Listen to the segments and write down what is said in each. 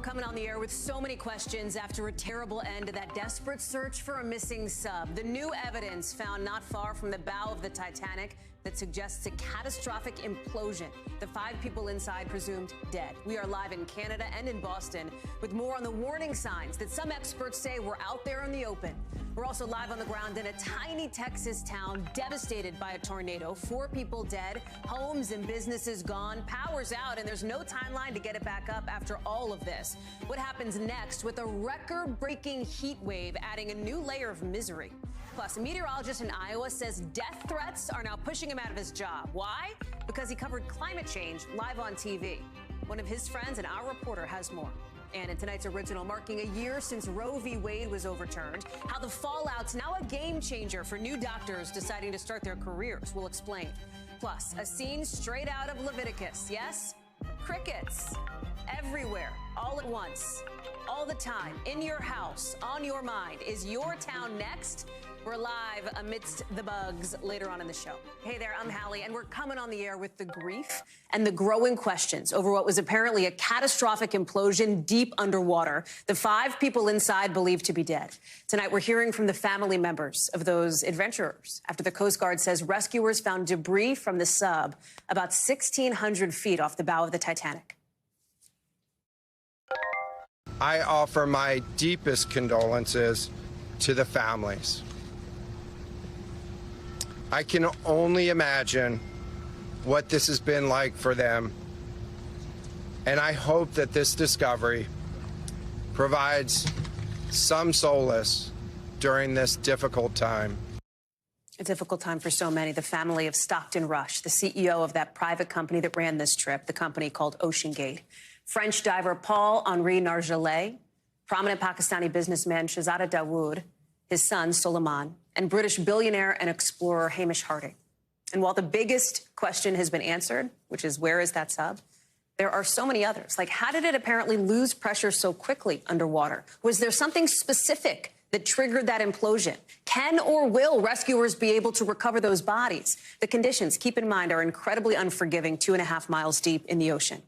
coming on the air with so many questions after a terrible end to that desperate search for a missing sub. The new evidence found not far from the bow of the Titanic that suggests a catastrophic implosion. The 5 people inside presumed dead. We are live in Canada and in Boston with more on the warning signs that some experts say were out there in the open. We're also live on the ground in a tiny Texas town devastated by a tornado. 4 people dead, homes and businesses gone, power's out, and there's no timeline to get it back up after all of this. What happens next with a record-breaking heat wave adding a new layer of misery? Plus, a meteorologist in Iowa says death threats are now pushing him out of his job. Why? Because he covered climate change live on TV. One of his friends and our reporter has more. And in tonight's original, marking a year since Roe v. Wade was overturned, how the fallout's now a game changer for new doctors deciding to start their careers. We'll explain. Plus, a scene straight out of Leviticus. Yes? Crickets. Everywhere. All at once. All the time. In your house. On your mind. Is your town next? We're live amidst the bugs later on in the show. Hey there, I'm Hallie, and we're coming on the air with the grief and the growing questions over what was apparently a catastrophic implosion deep underwater. The 5 people inside believed to be dead. Tonight, we're hearing from the family members of those adventurers after the Coast Guard says rescuers found debris from the sub about 1,600 feet off the bow of the Titanic. I offer my deepest condolences to the families. I can only imagine what this has been like for them, and I hope that this discovery provides some solace during this difficult time. A difficult time for so many. The family of Stockton Rush, the CEO of that private company that ran this trip, the company called Ocean Gate. French diver Paul-Henri Nargeolet, prominent Pakistani businessman Shahzada Dawood, his son Suleiman, and British billionaire and explorer Hamish Harding. And while the biggest question has been answered, which is where is that sub, there are so many others. Like, how did it apparently lose pressure so quickly underwater? Was there something specific that triggered that implosion? Can or will rescuers be able to recover those bodies? The conditions, keep in mind, are incredibly unforgiving 2.5 miles deep in the ocean.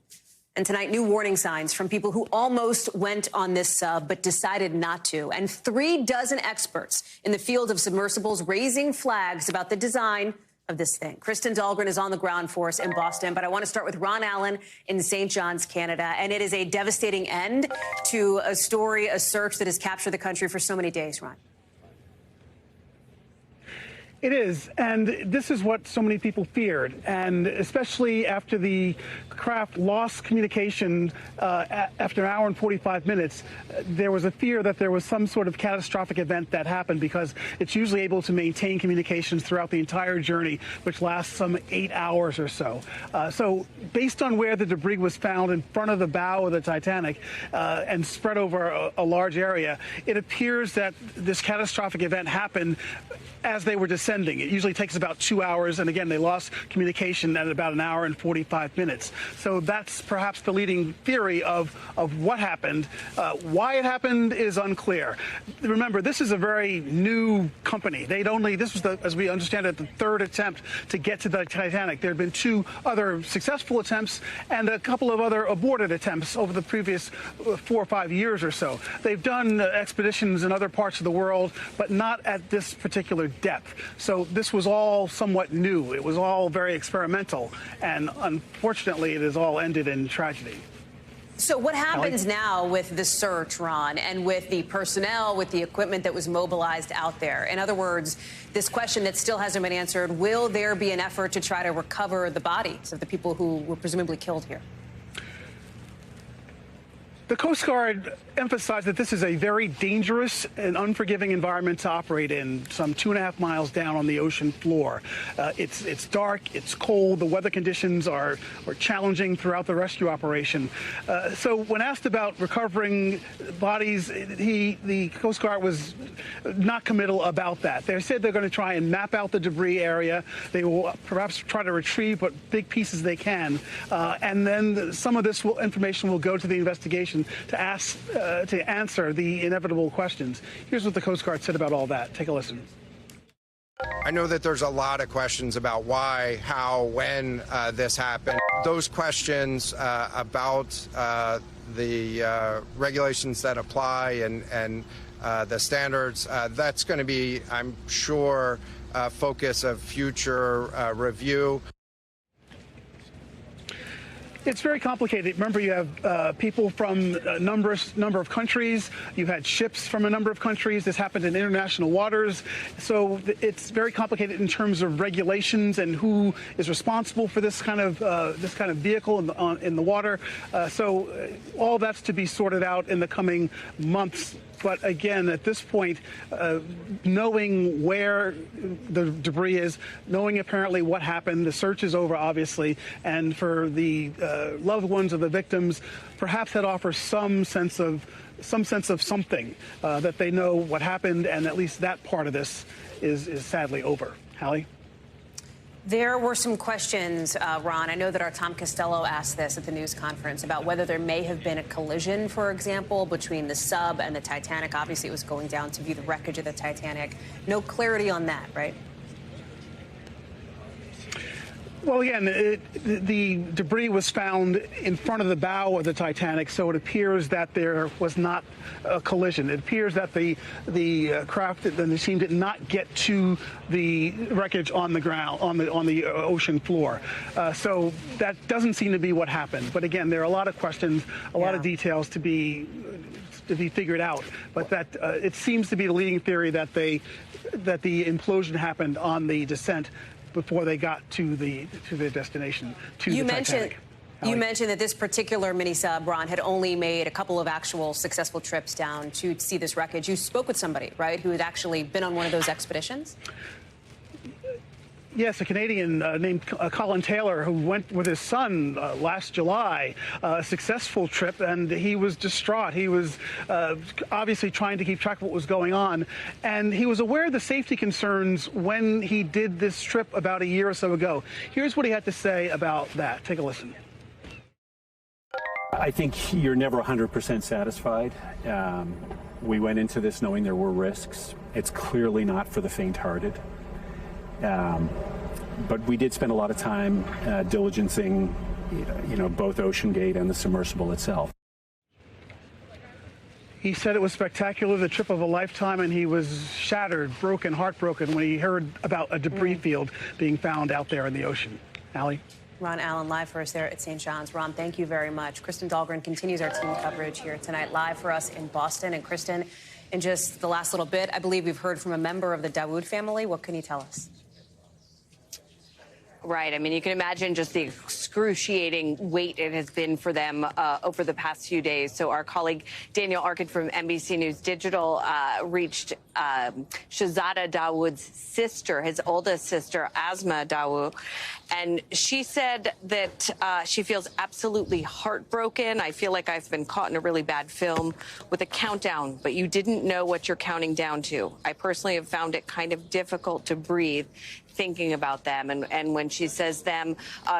And tonight, new warning signs from people who almost went on this sub but decided not to. And 36 experts in the field of submersibles raising flags about the design of this thing. Kristen Dahlgren is on the ground for us in Boston, but I want to start with Ron Allen in St. John's, Canada. And it is a devastating end to a story, a search that has captured the country for so many days, Ron. It is, and this is what so many people feared, and especially after the craft lost communication after an hour and 45 minutes, there was a fear that there was some sort of catastrophic event that happened because it's usually able to maintain communications throughout the entire journey, which lasts some 8 hours or so. So based on where the debris was found in front of the bow of the Titanic and spread over a large area, it appears that this catastrophic event happened as they were descending. It usually takes about 2 hours, and again, they lost communication at about an hour and 45 minutes. So that's perhaps the leading theory of what happened. Why it happened is unclear. Remember, this is a very new company. This was, as we understand it, the 3rd attempt to get to the Titanic. There had been 2 other successful attempts and a couple of other aborted attempts over the previous 4 or 5 years or so. They've done expeditions in other parts of the world, but not at this particular depth. So this was all somewhat new. It was all very experimental, and unfortunately, it has all ended in tragedy. So what happens now with the search, Ron, and with the personnel, with the equipment that was mobilized out there? In other words, this question that still hasn't been answered, will there be an effort to try to recover the bodies of the people who were presumably killed here? The Coast Guard emphasized that this is a very dangerous and unforgiving environment to operate in, some 2.5 miles down on the ocean floor. It's dark, it's cold, the weather conditions are challenging throughout the rescue operation. So when asked about recovering bodies, the Coast Guard was not committal about that. They said they're going to try and map out the debris area. They will perhaps try to retrieve what big pieces they can, and then some of this information will go to the investigation to answer the inevitable questions. Here's what the Coast Guard said about all that. Take a listen. I know that there's a lot of questions about why, how, when this happened. Those questions about regulations that apply and the standards. That's going to be, I'm sure, focus of future review. It's very complicated. Remember, you have people from a number of countries. You had ships from a number of countries. This happened in international waters. So it's very complicated in terms of regulations and who is responsible for this kind of vehicle in the water. So all that's to be sorted out in the coming months. But again, at this point, knowing where the debris is, knowing apparently what happened, the search is over, obviously, and for the loved ones of the victims, perhaps that offers some sense of something, that they know what happened, and at least that part of this is sadly over. Hallie? There were some questions, Ron. I know that our Tom Costello asked this at the news conference about whether there may have been a collision, for example, between the sub and the Titanic. Obviously, it was going down to view the wreckage of the Titanic. No clarity on that, right? Well, again, the debris was found in front of the bow of the Titanic, so it appears that there was not a collision. It appears that the craft, the machine, did not get to the wreckage on the ground, on the ocean floor. So that doesn't seem to be what happened. But again, there are a lot of questions, a lot of details to be figured out. But that it seems to be the leading theory that the implosion happened on the descent before they got to the destination, to the Titanic. You mentioned that this particular mini-sub, Ron, had only made a couple of actual successful trips down to see this wreckage. You spoke with somebody, right, who had actually been on one of those expeditions? Yes, a Canadian named Colin Taylor, who went with his son last July, a successful trip, and he was distraught. He was obviously trying to keep track of what was going on, and he was aware of the safety concerns when he did this trip about a year or so ago. Here's what he had to say about that. Take a listen. I think you're never 100% satisfied. We went into this knowing there were risks. It's clearly not for the faint-hearted. But we did spend a lot of time diligencing, both Ocean Gate and the submersible itself. He said it was spectacular, the trip of a lifetime, and he was shattered, heartbroken when he heard about a debris field being found out there in the ocean. Hallie? Ron Allen, live for us there at St. John's. Ron, thank you very much. Kristen Dahlgren continues our team coverage here tonight, live for us in Boston. And Kristen, in just the last little bit, I believe we've heard from a member of the Dawood family. What can you tell us? Right. I mean, you can imagine just the excruciating weight it has been for them over the past few days. So our colleague Daniel Arkin from NBC News Digital reached Shahzada Dawood's sister, his oldest sister, Asma Dawood. And she said that she feels absolutely heartbroken. I feel like I've been caught in a really bad film with a countdown, but you didn't know what you're counting down to. I personally have found it kind of difficult to breathe thinking about them. And when she says them,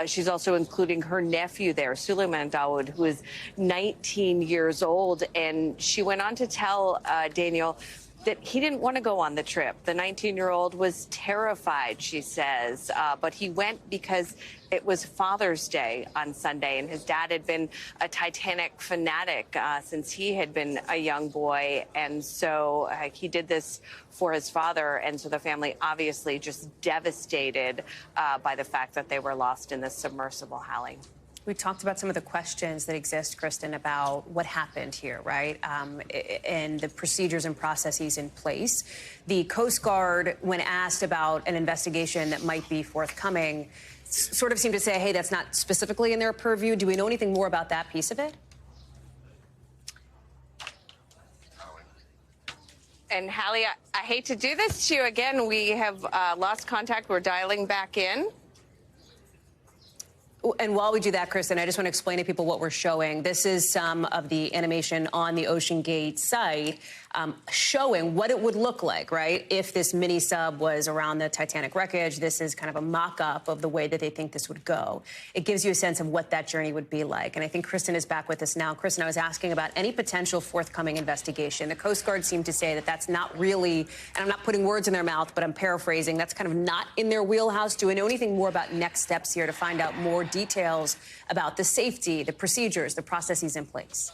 she's also including her nephew there, Suleiman Dawood, who is 19 years old. And she went on to tell Daniel that he didn't want to go on the trip. The 19-year-old was terrified, she says, but he went because it was Father's Day on Sunday, and his dad had been a Titanic fanatic since he had been a young boy, and so he did this for his father, and so the family obviously just devastated by the fact that they were lost in this submersible, Hallie. We talked about some of the questions that exist, Kristen, about what happened here, right? And the procedures and processes in place. The Coast Guard, when asked about an investigation that might be forthcoming, sort of seemed to say, hey, that's not specifically in their purview. Do we know anything more about that piece of it? And Hallie, I hate to do this to you again. We have lost contact. We're dialing back in. And while we do that, Kristen, I just want to explain to people what we're showing. This is some of the animation on the Ocean Gate site. showing what it would look like, right, if this mini sub was around the Titanic wreckage. This is kind of a mock-up of the way that they think this would go. It gives you a sense of what that journey would be like. And I think Kristen is back with us now. Kristen, I was asking about any potential forthcoming investigation. The Coast Guard seemed to say that that's not really, and I'm not putting words in their mouth, but I'm paraphrasing, that's kind of not in their wheelhouse. Do we know anything more about next steps here to find out more details about the safety, the procedures, the processes in place?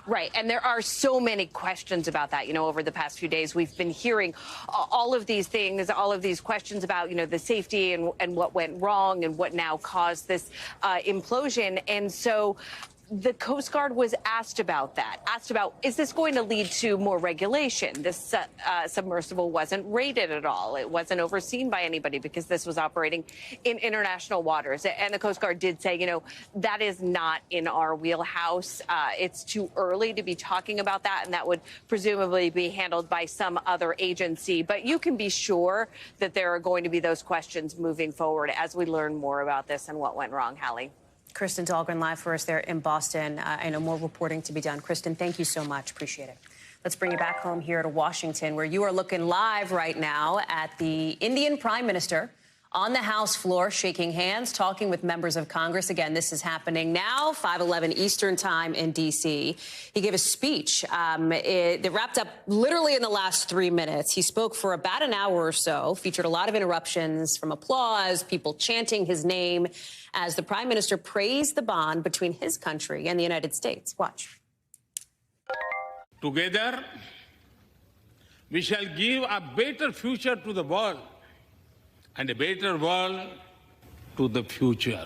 Right. And there are so many questions about that. You know, over the past few days, we've been hearing all of these things, all of these questions about, you know, the safety and what went wrong and what now caused this implosion. And so the Coast Guard was asked about that, is this going to lead to more regulation? This submersible wasn't rated at all. It wasn't overseen by anybody because this was operating in international waters. And the Coast Guard did say, you know, that is not in our wheelhouse. It's too early to be talking about that, and that would presumably be handled by some other agency. But you can be sure that there are going to be those questions moving forward as we learn more about this and what went wrong, Hallie. Kristen Dahlgren live for us there in Boston. I know more reporting to be done. Kristen, thank you so much. Appreciate it. Let's bring you back home here to Washington, where you are looking live right now at the Indian Prime Minister on the House floor, shaking hands, talking with members of Congress. Again, this is happening now, 5:11 Eastern time in D.C. He gave a speech that wrapped up literally in the last 3 minutes. He spoke for about an hour or so, featured a lot of interruptions from applause, people chanting his name as the Prime Minister praised the bond between his country and the United States. Watch. Together, we shall give a better future to the world, and a better world to the future.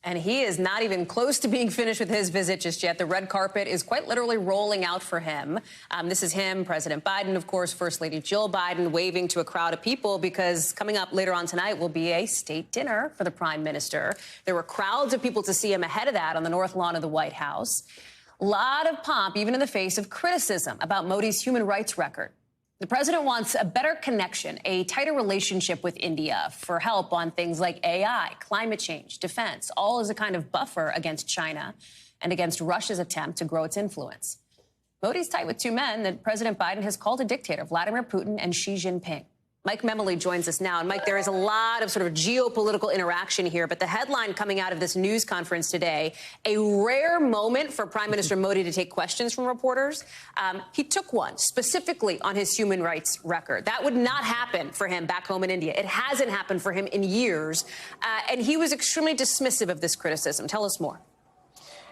And he is not even close to being finished with his visit just yet. The red carpet is quite literally rolling out for him. This is him, President Biden, of course, First Lady Jill Biden, waving to a crowd of people because coming up later on tonight will be a state dinner for the Prime Minister. There were crowds of people to see him ahead of that on the North Lawn of the White House. A lot of pomp, even in the face of criticism about Modi's human rights record. The president wants a better connection, a tighter relationship with India for help on things like AI, climate change, defense, all as a kind of buffer against China and against Russia's attempt to grow its influence. Modi's tight with two men that President Biden has called a dictator, Vladimir Putin and Xi Jinping. Mike Memoli joins us now. And Mike, there is a lot of sort of geopolitical interaction here, but the headline coming out of this news conference today, a rare moment for Prime Minister Modi to take questions from reporters. He took one specifically on his human rights record. That would not happen for him back home in India. It hasn't happened for him in years. And he was extremely dismissive of this criticism. Tell us more.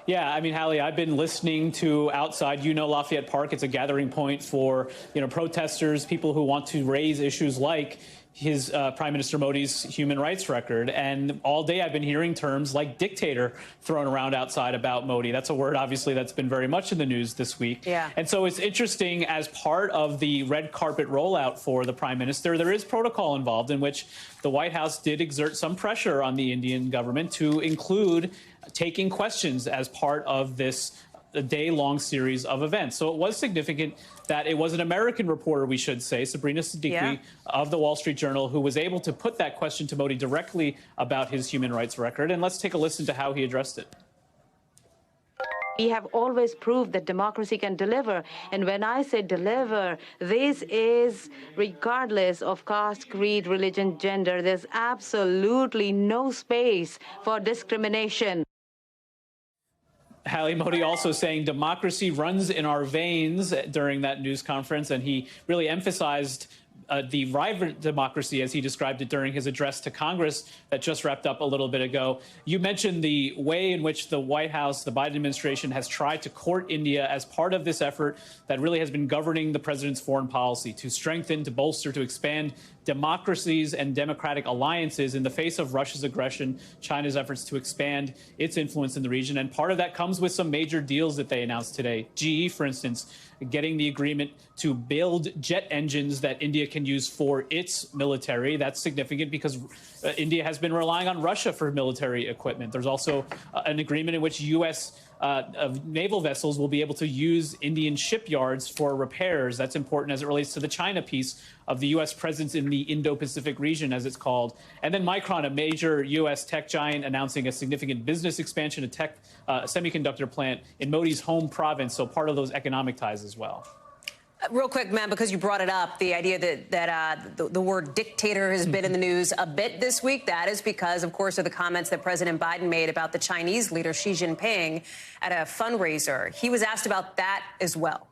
Yeah, I mean, Hallie, I've been listening to outside, Lafayette Park. It's a gathering point for, protesters, people who want to raise issues like his Prime Minister Modi's human rights record. And all day I've been hearing terms like dictator thrown around outside about Modi. That's a word, obviously, that's been very much in the news this week. Yeah. And so it's interesting, as part of the red carpet rollout for the Prime Minister, there is protocol involved in which the White House did exert some pressure on the Indian government to include taking questions as part of this day-long series of events. So it was significant that it was an American reporter, we should say, Sabrina Siddiqui of the Wall Street Journal, who was able to put that question to Modi directly about his human rights record. And let's take a listen to how he addressed it. We have always proved that democracy can deliver. And when I say deliver, this is regardless of caste, creed, religion, gender. There's absolutely no space for discrimination. Hallie, Modi also saying democracy runs in our veins during that news conference, and he really emphasized the vibrant democracy, as he described it during his address to Congress that just wrapped up a little bit ago. You mentioned the way in which the White House, the Biden administration, has tried to court India as part of this effort that really has been governing the president's foreign policy to strengthen, to bolster, to expand democracies and democratic alliances in the face of Russia's aggression, China's efforts to expand its influence in the region. And part of that comes with some major deals that they announced today. GE, for instance, getting the agreement to build jet engines that India can use for its military. That's significant because India has been relying on Russia for military equipment. There's also an agreement in which U.S. of naval vessels will be able to use Indian shipyards for repairs. That's important as it relates to the China piece of the U.S. presence in the Indo-Pacific region, as it's called. And then Micron, a major U.S. tech giant, announcing a significant business expansion, a semiconductor plant in Modi's home province, so part of those economic ties as well. Real quick, ma'am, because you brought it up, the idea that the word dictator has been in the news a bit this week. That is because, of course, of the comments that President Biden made about the Chinese leader Xi Jinping at a fundraiser. He was asked about that as well.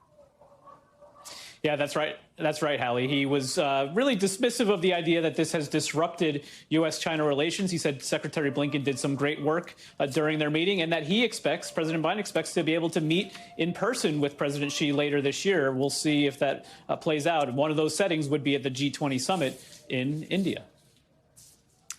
Yeah, that's right. That's right, Hallie. He was really dismissive of the idea that this has disrupted U.S.-China relations. He said Secretary Blinken did some great work during their meeting, and that President Biden expects to be able to meet in person with President Xi later this year. We'll see if that plays out. One of those settings would be at the G20 summit in India.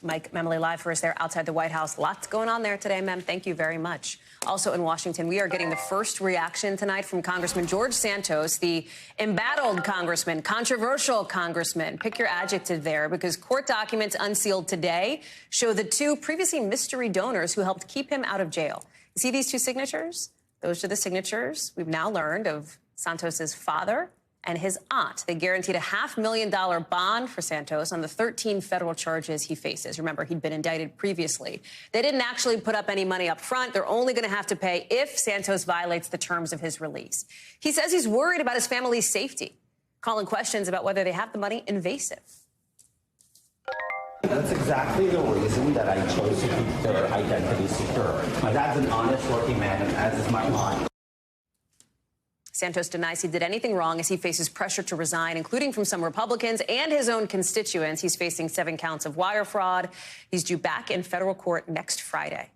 Mike Memoli live for us there outside the White House. Lots going on there today, ma'am. Thank you very much. Also in Washington, we are getting the first reaction tonight from Congressman George Santos, the embattled congressman, controversial congressman. Pick your adjective there, because court documents unsealed today show the two previously mystery donors who helped keep him out of jail. You see these two signatures? Those are the signatures we've now learned of Santos's father and his aunt. They guaranteed a $500,000 bond for Santos on the 13 federal charges he faces. Remember, he'd been indicted previously. They didn't actually put up any money up front. They're only going to have to pay if Santos violates the terms of his release. He says he's worried about his family's safety, calling questions about whether they have the money invasive. That's exactly the reason that I chose to keep their identity secure. My dad's an honest working man, and as is my mom. Santos denies he did anything wrong as he faces pressure to resign, including from some Republicans and his own constituents. He's facing 7 counts of wire fraud. He's due back in federal court next Friday.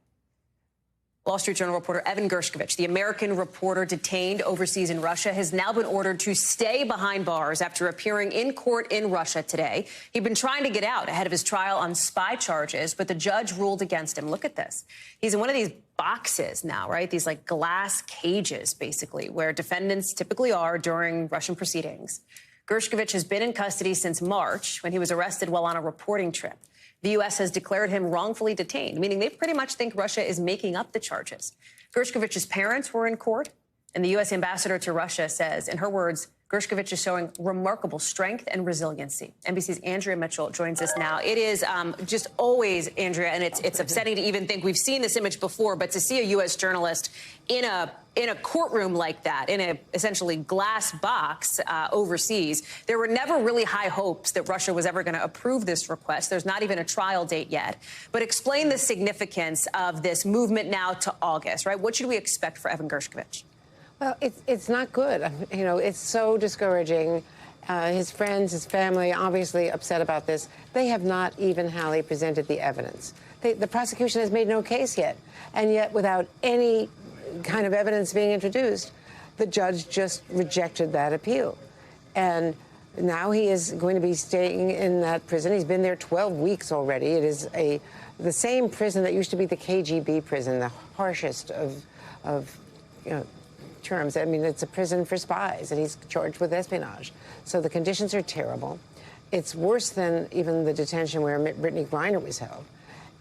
Wall Street Journal reporter Evan Gershkovich, the American reporter detained overseas in Russia, has now been ordered to stay behind bars after appearing in court in Russia today. He'd been trying to get out ahead of his trial on spy charges, but the judge ruled against him. Look at this. He's in one of these boxes now, right? These like glass cages, basically, where defendants typically are during Russian proceedings. Gershkovich has been in custody since March, when he was arrested while on a reporting trip. The U.S. has declared him wrongfully detained, meaning they pretty much think Russia is making up the charges. Gershkovich's parents were in court, and the U.S. ambassador to Russia says, in her words, Gershkovich is showing remarkable strength and resiliency. NBC's Andrea Mitchell joins us now. It is just always, Andrea, and it's upsetting to even think we've seen this image before, but to see a U.S. journalist in a courtroom like that, in a essentially glass box overseas, there were never really high hopes that Russia was ever going to approve this request. There's not even a trial date yet. But explain the significance of this movement now to August, right? What should we expect for Evan Gershkovich? Well, it's not good. You know, it's so discouraging. His friends, his family, obviously upset about this. They have not even, Hallie, presented the evidence. The prosecution has made no case yet. And yet, without any kind of evidence being introduced, the judge just rejected that appeal. And now he is going to be staying in that prison. He's been there 12 weeks already. It is the same prison that used to be the KGB prison, the harshest of you know, terms. I mean, it's a prison for spies, and he's charged with espionage. So the conditions are terrible. It's worse than even the detention where Brittany Griner was held.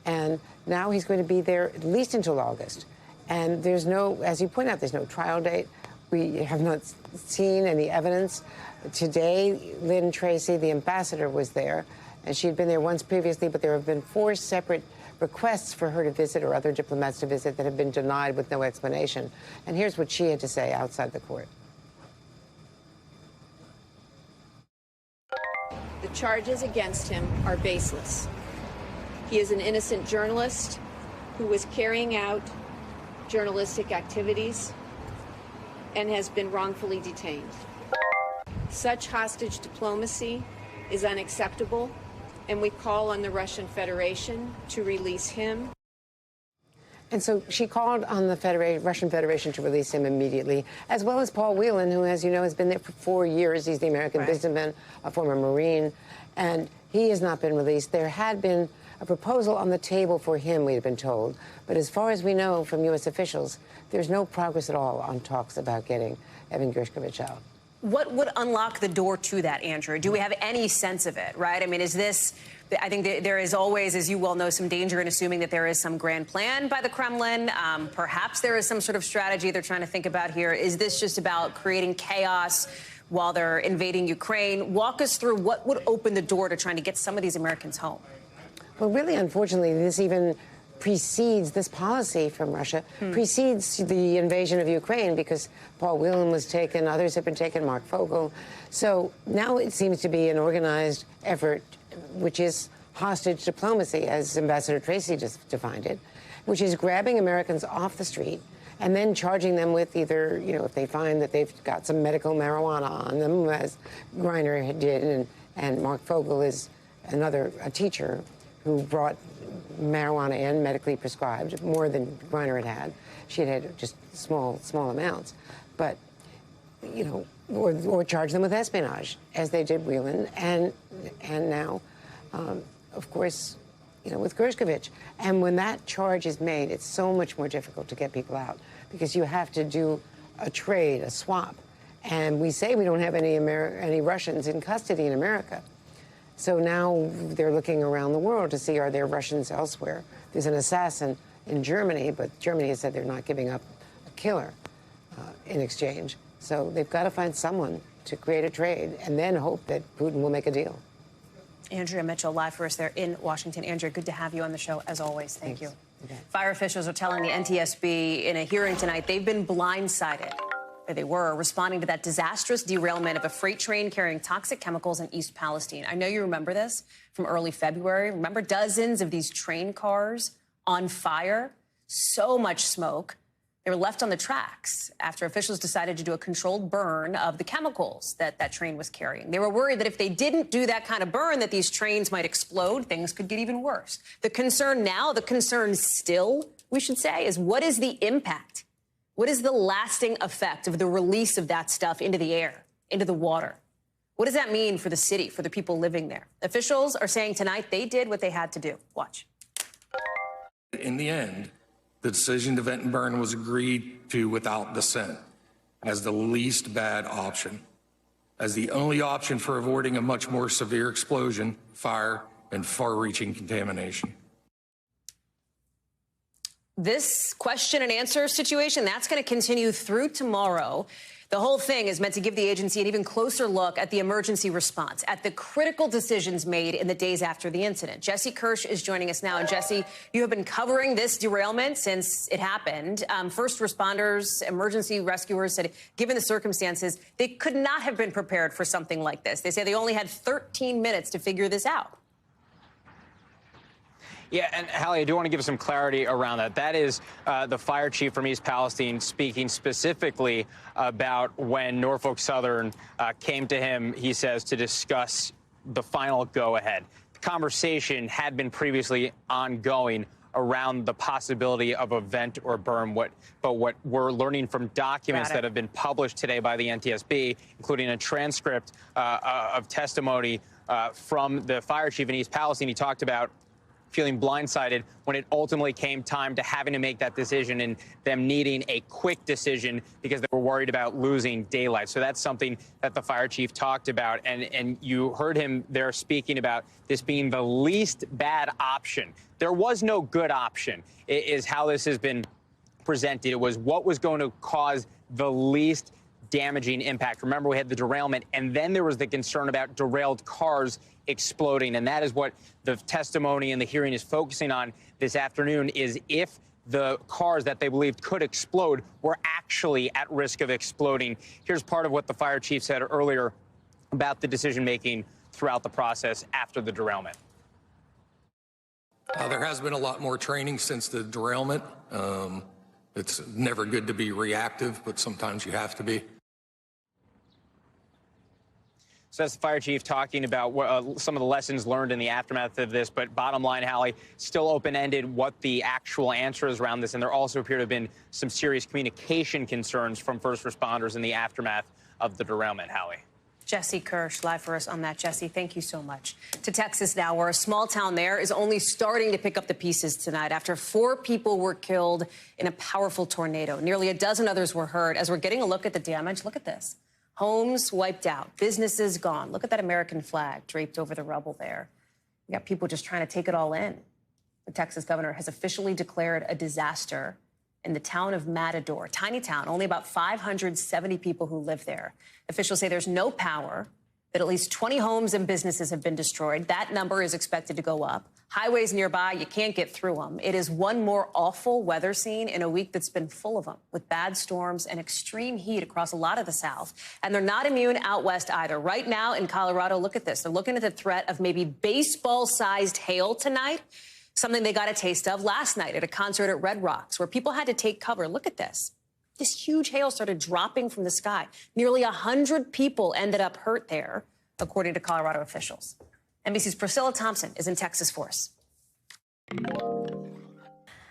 And now he's going to be there at least until August. And there's no, as you point out, there's no trial date. We have not seen any evidence. Today, Lynn Tracy, the ambassador, was there, and she had been there once previously, but there have been 4 separate requests for her to visit or other diplomats to visit that have been denied with no explanation. And here's what she had to say outside the court. The charges against him are baseless. He is an innocent journalist who was carrying out journalistic activities and has been wrongfully detained. Such hostage diplomacy is unacceptable, and we call on the Russian Federation to release him. And so she called on the Russian Federation to release him immediately, as well as Paul Whelan, who, as you know, has been there for 4 years. He's the American businessman, a former Marine, and he has not been released. There had been a proposal on the table for him, we had been told. But as far as we know from U.S. officials, there's no progress at all on talks about getting Evan Gershkovich out. What would unlock the door to that, Andrew? Do we have any sense of it, right? I mean, is this I think there is always, as you well know, some danger in assuming that there is some grand plan by the Kremlin. Perhaps there is some sort of strategy they're trying to think about here. Is this just about creating chaos while they're invading Ukraine? Walk us through what would open the door to trying to get some of these Americans home. Well, really, unfortunately, this even precedes, this policy from Russia precedes the invasion of Ukraine, because Paul Whelan was taken, others have been taken, Mark Fogel. So now it seems to be an organized effort, which is hostage diplomacy, as Ambassador Tracy just defined it, which is grabbing Americans off the street and then charging them with either, you know, if they find that they've got some medical marijuana on them, as Greiner did, and Mark Fogel is a teacher who brought marijuana in, medically prescribed, more than Greiner had. She had just small amounts. But, you know, or charge them with espionage, as they did Whelan, and now, of course, you know, with Gershkovich. And when that charge is made, it's so much more difficult to get people out, because you have to do a trade, a swap. And we say we don't have any Russians in custody in America. So now they're looking around the world to see, are there Russians elsewhere? There's an assassin in Germany, but Germany has said they're not giving up a killer in exchange. So they've got to find someone to create a trade and then hope that Putin will make a deal. Andrea Mitchell, live for us there in Washington. Andrea, good to have you on the show, as always. Thank you. Okay. Fire officials are telling the NTSB in a hearing tonight they've been blindsided. They were responding to that disastrous derailment of a freight train carrying toxic chemicals in East Palestine. I know you remember this from early February. Remember, dozens of these train cars on fire, so much smoke. They were left on the tracks after officials decided to do a controlled burn of the chemicals that train was carrying. They were worried that if they didn't do that kind of burn, that these trains might explode. Things could get even worse. The concern now, the concern still, we should say, is what is the impact? What is the lasting effect of the release of that stuff into the air, into the water? What does that mean for the city, for the people living there? Officials are saying tonight they did what they had to do. Watch. In the end, the decision to vent and burn was agreed to without dissent as the least bad option, as the only option for avoiding a much more severe explosion, fire, and far-reaching contamination. This question and answer situation, that's going to continue through tomorrow. The whole thing is meant to give the agency an even closer look at the emergency response, at the critical decisions made in the days after the incident. Jesse Kirsch is joining us now. And Jesse, you have been covering this derailment since it happened. First responders, emergency rescuers said, given the circumstances, they could not have been prepared for something like this. They say they only had 13 minutes to figure this out. Yeah, and Hallie, I do want to give some clarity around that. That is the fire chief from East Palestine speaking specifically about when Norfolk Southern came to him, he says, to discuss the final go-ahead. The conversation had been previously ongoing around the possibility of a vent or burn. But what we're learning from documents that have been published today by the NTSB, including a transcript of testimony from the fire chief in East Palestine, he talked about feeling blindsided when it ultimately came time to having to make that decision and them needing a quick decision because they were worried about losing daylight. So that's something that the fire chief talked about. And you heard him there speaking about this being the least bad option. There was no good option, is how this has been presented. It was what was going to cause the least damaging impact. Remember, we had the derailment, and then there was the concern about derailed cars exploding. And that is what the testimony and the hearing is focusing on this afternoon, is if the cars that they believed could explode were actually at risk of exploding. Here's part of what the fire chief said earlier about the decision-making throughout the process after the derailment. There has been a lot more training since the derailment. It's never good to be reactive, but sometimes you have to be. So that's the fire chief talking about some of the lessons learned in the aftermath of this. But bottom line, Hallie, still open-ended what the actual answer is around this. And there also appear to have been some serious communication concerns from first responders in the aftermath of the derailment, Hallie. Jesse Kirsch, live for us on that. Jesse, thank you so much. To Texas now, where a small town there is only starting to pick up the pieces tonight after 4 people were killed in a powerful tornado. Nearly a dozen others were hurt. As we're getting a look at the damage, look at this. Homes wiped out, businesses gone. Look at that American flag draped over the rubble there. You got people just trying to take it all in. The Texas governor has officially declared a disaster in the town of Matador, tiny town, only about 570 people who live there. Officials say there's no power, that at least 20 homes and businesses have been destroyed. That number is expected to go up. Highways nearby, you can't get through them. It is one more awful weather scene in a week that's been full of them, with bad storms and extreme heat across a lot of the South. And they're not immune out west either. Right now in Colorado, look at this. They're looking at the threat of maybe baseball-sized hail tonight, something they got a taste of last night at a concert at Red Rocks, where people had to take cover. Look at this. This huge hail started dropping from the sky. Nearly 100 people ended up hurt there, according to Colorado officials. NBC's Priscilla Thompson is in Texas for us.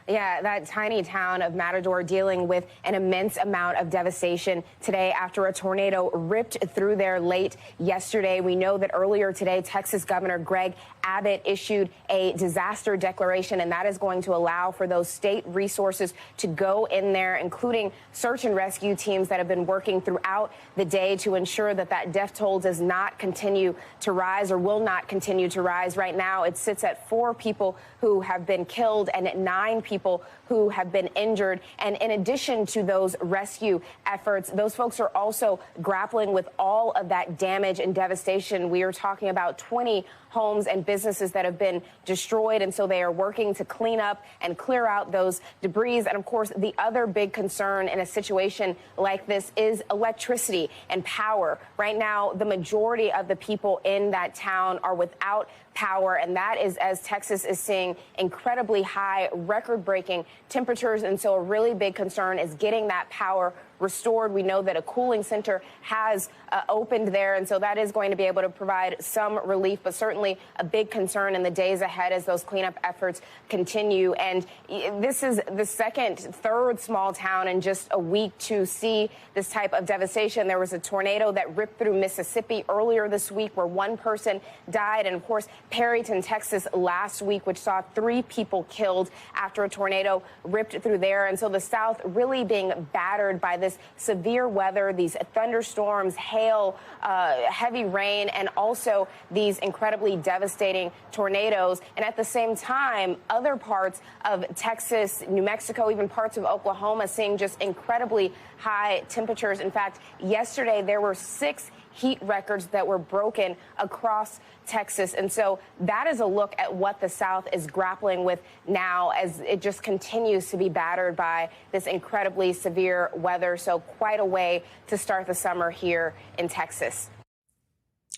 Yeah, that tiny town of Matador dealing with an immense amount of devastation today after a tornado ripped through there late yesterday. We know that earlier today, Texas Governor Greg Abbott issued a disaster declaration, and that is going to allow for those state resources to go in there, including search and rescue teams that have been working throughout the day to ensure that that death toll does not continue to rise or will not continue to rise. Right now, it sits at 4 people who have been killed and at 9 people who have been injured. And in addition to those rescue efforts, those folks are also grappling with all of that damage and devastation. We are talking about 20 homes and businesses that have been destroyed. And so they are working to clean up and clear out those debris. And of course, the other big concern in a situation like this is electricity and power. Right now, the majority of the people in that town are without power, and that is as Texas is seeing incredibly high, record-breaking temperatures. And so a really big concern is getting that power restored. We know that a cooling center has opened there, and so that is going to be able to provide some relief, but certainly a big concern in the days ahead as those cleanup efforts continue. And this is the third small town in just a week to see this type of devastation. There was a tornado that ripped through Mississippi earlier this week where 1 person died, and of course Perryton, Texas last week, which saw 3 people killed after a tornado ripped through there. And so the South really being battered by this severe weather, these thunderstorms, hail, heavy rain, and also these incredibly devastating tornadoes. And at the same time, other parts of Texas, New Mexico, even parts of Oklahoma seeing just incredibly high temperatures. In fact, yesterday there were 6 heat records that were broken across Texas. And so that is a look at what the South is grappling with now as it just continues to be battered by this incredibly severe weather. So quite a way to start the summer here in Texas.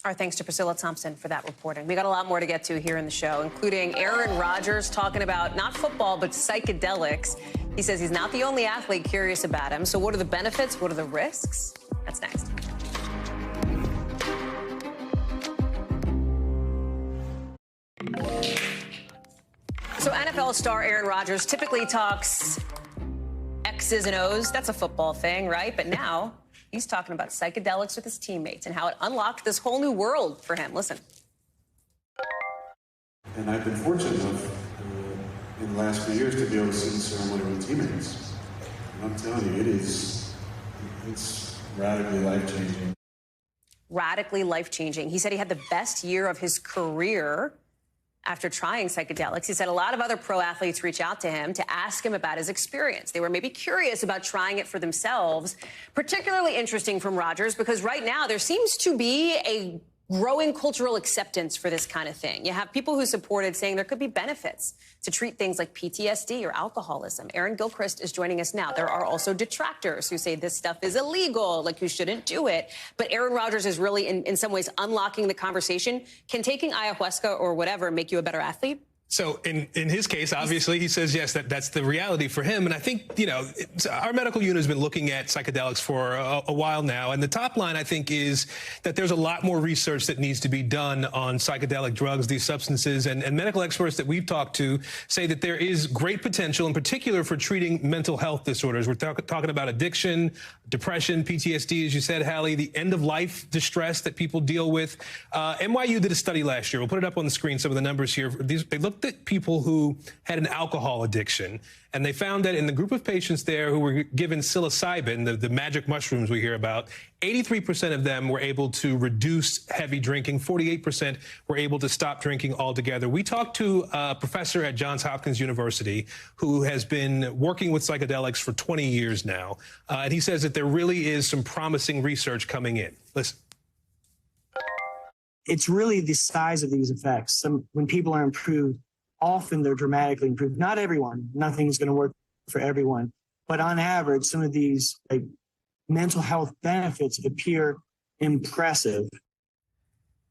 Our thanks to Priscilla Thompson for that reporting. We got a lot more to get to here in the show, including Aaron Rodgers talking about not football, but psychedelics. He says he's not the only athlete curious about him. So what are the benefits? What are the risks? That's next. So NFL star Aaron Rodgers typically talks X's and O's. That's a football thing, right? But now he's talking about psychedelics with his teammates and how it unlocked this whole new world for him. Listen. And I've been fortunate enough in the last few years to be able to sit in ceremony with teammates. And I'm telling you, it's radically life-changing. Radically life-changing. He said he had the best year of his career after trying psychedelics. He said a lot of other pro athletes reach out to him to ask him about his experience. They were maybe curious about trying it for themselves. Particularly interesting from Rodgers because right now there seems to be a growing cultural acceptance for this kind of thing. You have people who supported saying there could be benefits to treat things like PTSD or alcoholism. Aaron Gilchrist is joining us now. There are also detractors who say this stuff is illegal, like you shouldn't do it. But Aaron Rodgers is really, in some ways, unlocking the conversation. Can taking ayahuasca or whatever make you a better athlete? So in his case, obviously, he says, yes, that's the reality for him. And I think, you know, our medical unit has been looking at psychedelics for a while now. And the top line, I think, is that there's a lot more research that needs to be done on psychedelic drugs, these substances. And medical experts that we've talked to say that there is great potential, in particular, for treating mental health disorders. We're talking about addiction, depression, PTSD, as you said, Hallie, the end-of-life distress that people deal with. NYU did a study last year. We'll put it up on the screen, some of the numbers here. They looked looked at people who had an alcohol addiction, and they found that in the group of patients there who were given psilocybin, the magic mushrooms we hear about, 83% of them were able to reduce heavy drinking. 48% were able to stop drinking altogether. We talked to a professor at Johns Hopkins University who has been working with psychedelics for 20 years now, and he says that there really is some promising research coming in. Listen. It's really the size of these effects. When people are improved, often they're dramatically improved. Not everyone. Nothing's going to work for everyone. But on average, some of these mental health benefits appear impressive.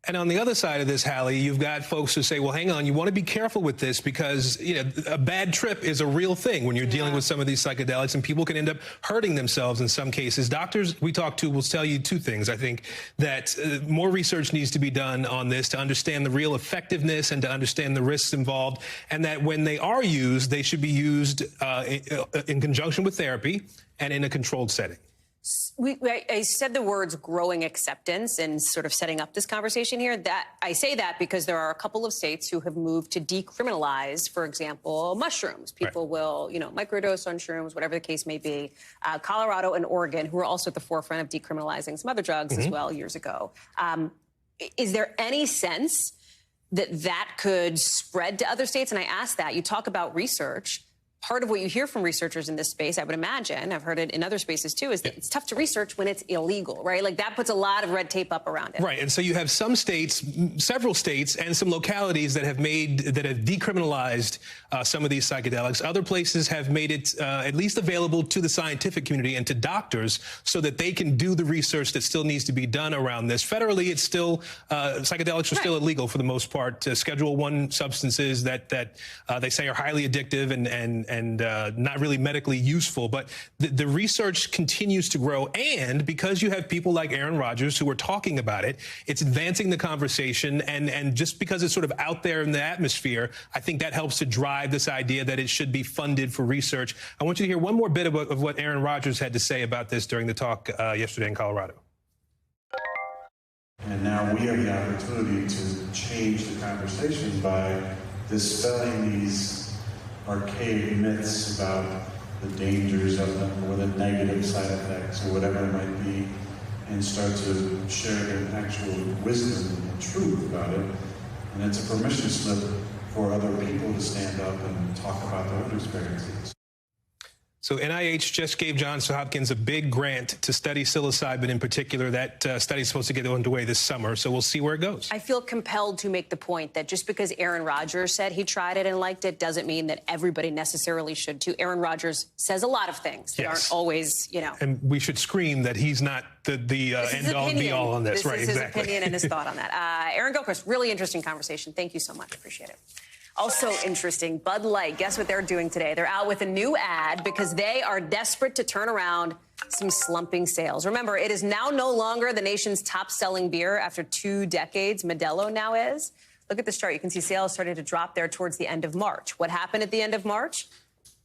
And on the other side of this, Hallie, you've got folks who say, well, hang on, you want to be careful with this because, a bad trip is a real thing when you're dealing with some of these psychedelics, and people can end up hurting themselves in some cases. Doctors we talk to will tell you two things. I think that more research needs to be done on this to understand the real effectiveness and to understand the risks involved, and that when they are used, they should be used in conjunction with therapy and in a controlled setting. I said the words growing acceptance and sort of setting up this conversation here. That I say that because there are a couple of states who have moved to decriminalize, for example, mushrooms. People will, microdose on shrooms, whatever the case may be. Colorado and Oregon, who are also at the forefront of decriminalizing some other drugs as well years ago. Is there any sense that could spread to other states? And I ask that. You talk about research. Part of what you hear from researchers in this space, I would imagine, I've heard it in other spaces too, is that it's tough to research when it's illegal, right? Like that puts a lot of red tape up around it. Right, and so you have some states, several states, and some localities that have decriminalized some of these psychedelics. Other places have made it at least available to the scientific community and to doctors so that they can do the research that still needs to be done around this. Federally, it's still, psychedelics are still illegal for the most part. Schedule I substances that they say are highly addictive and not really medically useful, but the research continues to grow. And because you have people like Aaron Rodgers who are talking about it, it's advancing the conversation. And just because it's sort of out there in the atmosphere, I think that helps to drive this idea that it should be funded for research. I want you to hear one more bit of what Aaron Rodgers had to say about this during the talk yesterday in Colorado. And now we have the opportunity to change the conversation by dispelling these archaic myths about the dangers of them or the negative side effects or whatever it might be, and start to share the actual wisdom and truth about it. And it's a permission slip for other people to stand up and talk about their own experiences. So NIH just gave Johns Hopkins a big grant to study psilocybin in particular. That study is supposed to get underway this summer, so we'll see where it goes. I feel compelled to make the point that just because Aaron Rodgers said he tried it and liked it doesn't mean that everybody necessarily should too. Aaron Rodgers says a lot of things that aren't always, And we should scream that he's not the end-all, be-all on this. This is his opinion and his thought on that. Aaron Gilchrist, really interesting conversation. Thank you so much. Appreciate it. Also interesting, Bud Light, guess what they're doing today? They're out with a new ad because they are desperate to turn around some slumping sales. Remember, it is now no longer the nation's top-selling beer after 2 decades. Modelo now is. Look at this chart. You can see sales started to drop there towards the end of March. What happened at the end of March?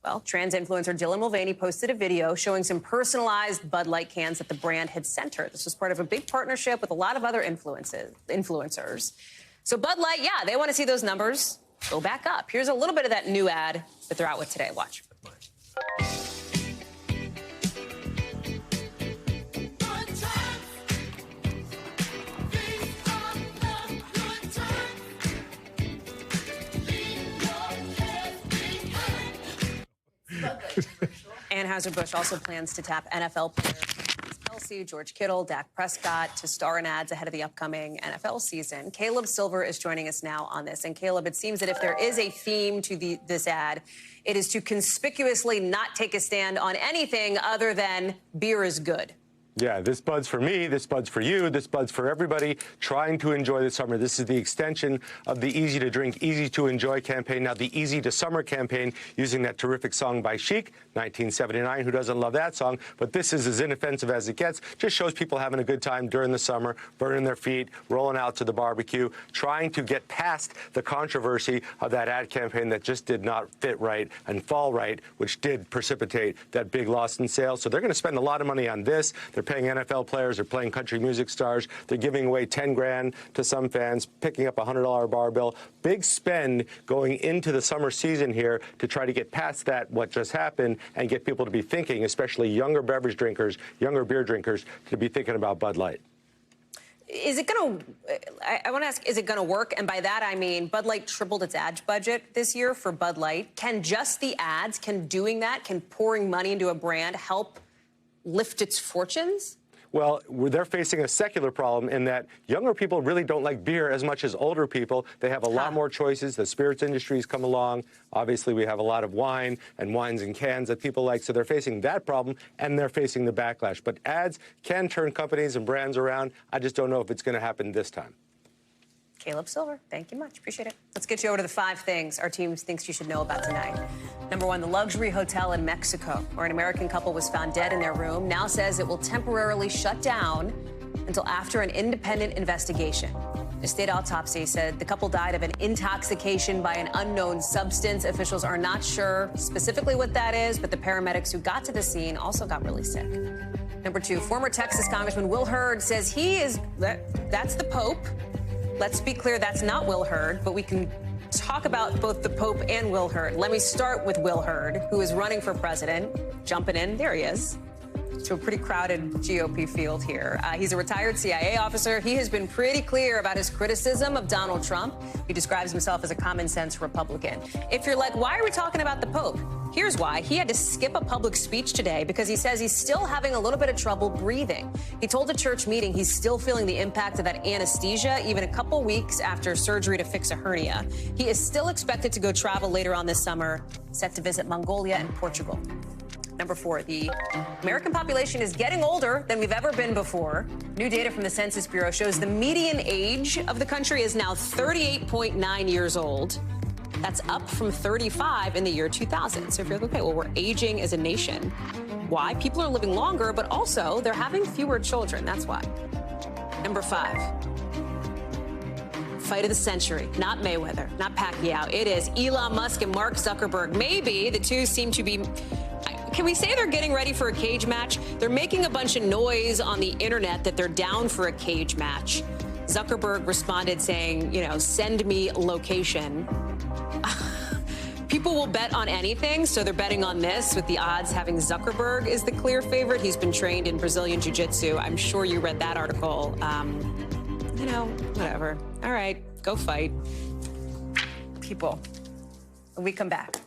Well, trans influencer Dylan Mulvaney posted a video showing some personalized Bud Light cans that the brand had sent her. This was part of a big partnership with a lot of other influencers. So Bud Light, they want to see those numbers go back up. Here's a little bit of that new ad that they're out with today. Watch. Anheuser-Busch also plans to tap NFL players Kelsey, George Kittle, Dak Prescott to star in ads ahead of the upcoming NFL season. Caleb Silver is joining us now on this. And Caleb, it seems that if there is a theme to this ad, it is to conspicuously not take a stand on anything other than beer is good. Yeah, this Bud's for me, this Bud's for you, this Bud's for everybody trying to enjoy the summer. This is the extension of the Easy to Drink, Easy to Enjoy campaign, now the Easy to Summer campaign, using that terrific song by Chic, 1979. Who doesn't love that song? But this is as inoffensive as it gets. Just shows people having a good time during the summer, burning their feet, rolling out to the barbecue, trying to get past the controversy of that ad campaign that just did not fit right and fall right, which did precipitate that big loss in sales. So they're going to spend a lot of money on this. They're They're paying NFL players. They're playing country music stars. They're giving away 10 grand to some fans, picking up a $100 bar bill. Big spend going into the summer season here to try to get past that, what just happened, and get people to be thinking, especially younger beverage drinkers, younger beer drinkers, to be thinking about Bud Light. Is it going to, I want to ask, is it going to work? And by that, I mean, Bud Light tripled its ad budget this year for Bud Light. Can just the ads, can doing that, can pouring money into a brand help lift its fortunes? Well, they're facing a secular problem in that younger people really don't like beer as much as older people. They have a lot more choices. The spirits industry's come along. Obviously, we have a lot of wine and wines in cans that people like. So they're facing that problem, and they're facing the backlash. But ads can turn companies and brands around. I just don't know if it's going to happen this time. Caleb Silver, thank you much. Appreciate it. Let's get you over to the 5 things our team thinks you should know about tonight. Number 1, the luxury hotel in Mexico, where an American couple was found dead in their room, now says it will temporarily shut down until after an independent investigation. The state autopsy said the couple died of an intoxication by an unknown substance. Officials are not sure specifically what that is, but the paramedics who got to the scene also got really sick. Number 2, former Texas Congressman Will Hurd says he is, that's the Pope. Let's be clear, that's not Will Hurd, but we can talk about both the Pope and Will Hurd. Let me start with Will Hurd, who is running for president, jumping in, there he is, to a pretty crowded GOP field here. He's a retired CIA officer. He has been pretty clear about his criticism of Donald Trump. He describes himself as a common-sense Republican. If you're like, why are we talking about the Pope? Here's why. He had to skip a public speech today because he says he's still having a little bit of trouble breathing. He told a church meeting he's still feeling the impact of that anesthesia, even a couple weeks after surgery to fix a hernia. He is still expected to go travel later on this summer, set to visit Mongolia and Portugal. Number 4, the American population is getting older than we've ever been before. New data from the Census Bureau shows the median age of the country is now 38.9 years old. That's up from 35 in the year 2000. So if you're like, okay, well, we're aging as a nation. Why? People are living longer, but also they're having fewer children. That's why. Number 5. Fight of the century. Not Mayweather, not Pacquiao. It is Elon Musk and Mark Zuckerberg. Maybe the two seem to be... Can we say they're getting ready for a cage match? They're making a bunch of noise on the internet that they're down for a cage match. Zuckerberg responded saying, you know, send me location. People will bet on anything, so they're betting on this, with the odds having Zuckerberg is the clear favorite. He's been trained in Brazilian Jiu-Jitsu. I'm sure you read that article. You know, whatever. All right, go fight. People, when we come back,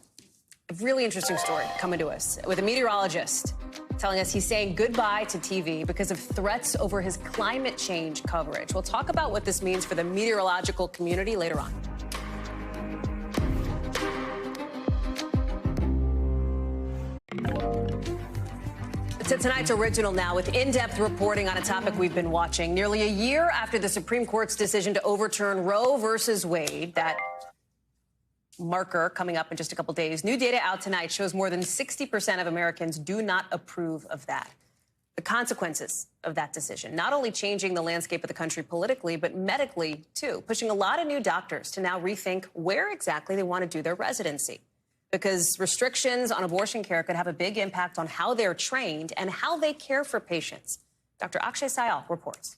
a really interesting story coming to us with a meteorologist telling us he's saying goodbye to TV because of threats over his climate change coverage. We'll talk about what this means for the meteorological community later on. To tonight's original now with in-depth reporting on a topic we've been watching. Nearly a year after the Supreme Court's decision to overturn Roe v. Wade, that marker coming up in just a couple days. New data out tonight shows more than 60% of Americans do not approve of that. The consequences of that decision, not only changing the landscape of the country politically, but medically, too, pushing a lot of new doctors to now rethink where exactly they want to do their residency. Because restrictions on abortion care could have a big impact on how they're trained and how they care for patients. Dr. Akshay Syal reports.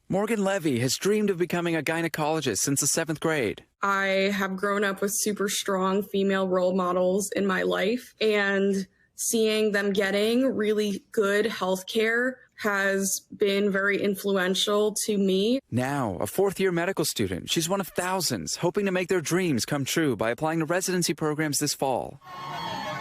Morgan Levy has dreamed of becoming a gynecologist since the 7th grade. I have grown up with super strong female role models in my life, and seeing them getting really good health care has been very influential to me. Now, a 4th-year medical student, she's one of thousands hoping to make their dreams come true by applying to residency programs this fall.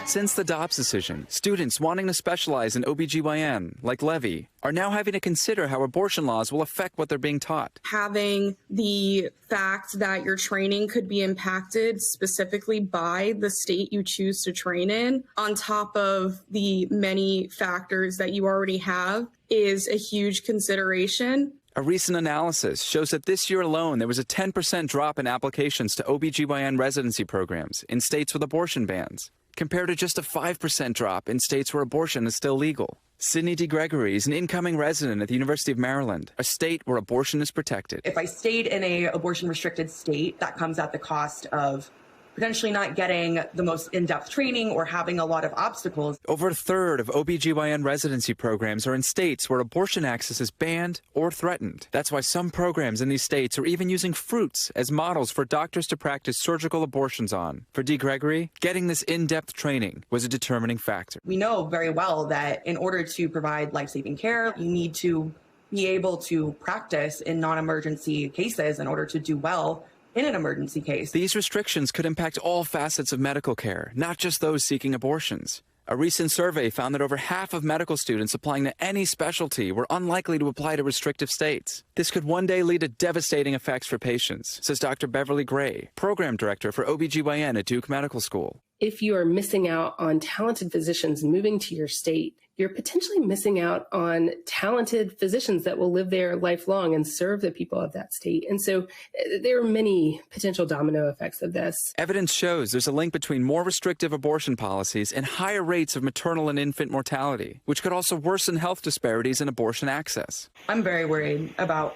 Since the Dobbs decision, students wanting to specialize in OBGYN, like Levy, are now having to consider how abortion laws will affect what they're being taught. Having the fact that your training could be impacted specifically by the state you choose to train in, on top of the many factors that you already have, is a huge consideration. A recent analysis shows that this year alone, there was a 10% drop in applications to OBGYN residency programs in states with abortion bans, compared to just a 5% drop in states where abortion is still legal. Sydney D. Gregory is an incoming resident at the University of Maryland, a state where abortion is protected. If I stayed in a abortion-restricted state, that comes at the cost of potentially not getting the most in-depth training or having a lot of obstacles. Over a third of OBGYN residency programs are in states where abortion access is banned or threatened. That's why some programs in these states are even using fruits as models for doctors to practice surgical abortions on. For Dee Gregory, getting this in-depth training was a determining factor. We know very well that in order to provide life-saving care, you need to be able to practice in non-emergency cases in order to do well in an emergency case. These restrictions could impact all facets of medical care, not just those seeking abortions. A recent survey found that over half of medical students applying to any specialty were unlikely to apply to restrictive states. This could one day lead to devastating effects for patients, says Dr. Beverly Gray, program director for OBGYN at Duke Medical School. If you are missing out on talented physicians moving to your state, you're potentially missing out on talented physicians that will live there lifelong and serve the people of that state. And so there are many potential domino effects of this. Evidence shows there's a link between more restrictive abortion policies and higher rates of maternal and infant mortality, which could also worsen health disparities in abortion access. I'm very worried about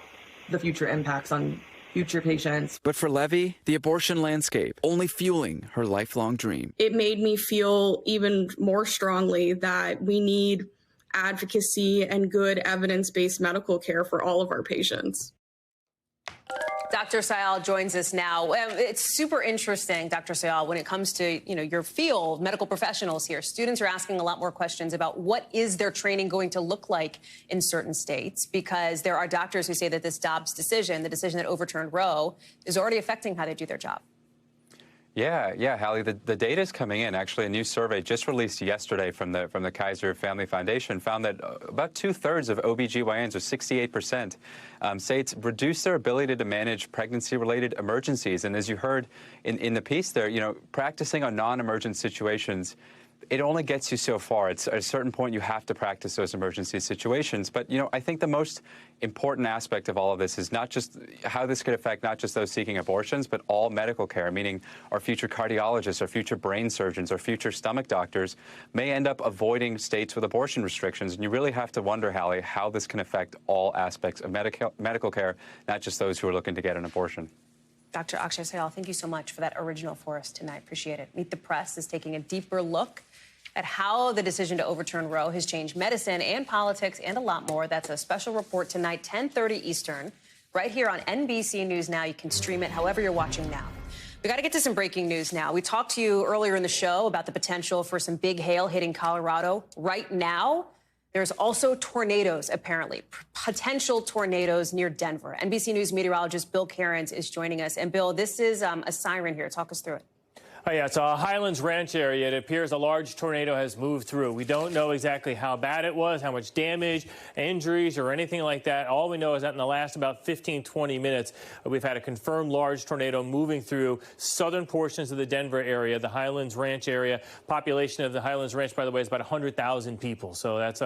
the future impacts on future patients. But for Levy, the abortion landscape only fueling her lifelong dream. It made me feel even more strongly that we need advocacy and good evidence-based medical care for all of our patients. Dr. Sayal joins us now. It's super interesting, Dr. Sayal, when it comes to, your field, medical professionals here. Students are asking a lot more questions about what is their training going to look like in certain states, because there are doctors who say that this Dobbs decision, the decision that overturned Roe, is already affecting how they do their job. Yeah, Hallie, the data is coming in. Actually, a new survey just released yesterday from the Kaiser Family Foundation found that about 2/3 of OBGYNs, or 68%, say it's reduced their ability to manage pregnancy-related emergencies. And as you heard in the piece there, practicing on non-emergent situations, it only gets you so far. It's at a certain point you have to practice those emergency situations. But, I think the most important aspect of all of this is not just how this could affect not just those seeking abortions, but all medical care, meaning our future cardiologists, our future brain surgeons, our future stomach doctors may end up avoiding states with abortion restrictions. And you really have to wonder, Hallie, how this can affect all aspects of medical care, not just those who are looking to get an abortion. Dr. Akshay Sayal, thank you so much for that original for us tonight. Appreciate it. Meet the Press is taking a deeper look at how the decision to overturn Roe has changed medicine and politics and a lot more. That's a special report tonight, 10:30 Eastern, right here on NBC News Now. You can stream it however you're watching now. We got to get to some breaking news now. We talked to you earlier in the show about the potential for some big hail hitting Colorado. Right now, there's also tornadoes, apparently, potential tornadoes near Denver. NBC News meteorologist Bill Cairns is joining us. And Bill, this is a siren here. Talk us through it. Oh, yeah, it's a Highlands Ranch area. It appears a large tornado has moved through. We don't know exactly how bad it was, how much damage, injuries, or anything like that. All we know is that in the last about 15, 20 minutes, we've had a confirmed large tornado moving through southern portions of the Denver area, the Highlands Ranch area. Population of the Highlands Ranch, by the way, is about 100,000 people. So that's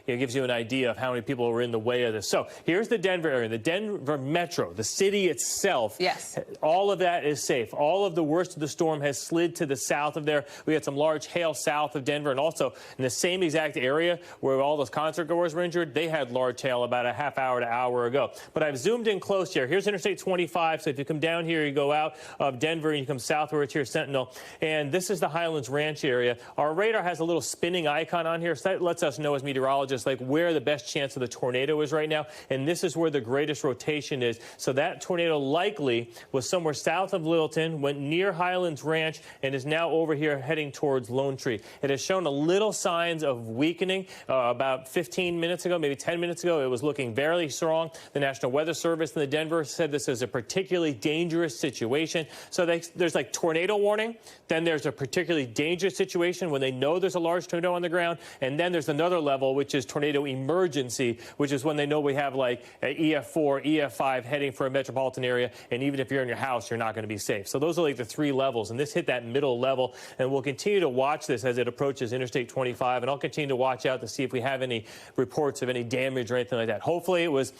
it gives you an idea of how many people were in the way of this. So here's the Denver area, the Denver metro, the city itself. Yes. All of that is safe. All of the worst of the storm has slid to the south of there. We had some large hail south of Denver, and also in the same exact area where all those concert goers were injured, they had large hail about a half hour to hour ago. But I've zoomed in close here. Here's Interstate 25. So if you come down here, you go out of Denver and you come southward to your Sentinel. And this is the Highlands Ranch area. Our radar has a little spinning icon on here. So that lets us know as meteorologists like where the best chance of the tornado is right now. And this is where the greatest rotation is. So that tornado likely was somewhere south of Littleton, went near Highlands Ranch, and is now over here heading towards Lone Tree. It has shown a little signs of weakening. About 15 minutes ago, maybe 10 minutes ago, it was looking very strong. The National Weather Service in the Denver said this is a particularly dangerous situation. So there's like tornado warning, then there's a particularly dangerous situation when they know there's a large tornado on the ground, and then there's another level, which is tornado emergency, which is when they know we have like EF4, EF5 heading for a metropolitan area, and even if you're in your house, you're not going to be safe. So those are like the three levels, and this hit that middle level, and we'll continue to watch this as it approaches Interstate 25, and I'll continue to watch out to see if we have any reports of any damage or anything like that. Hopefully it was,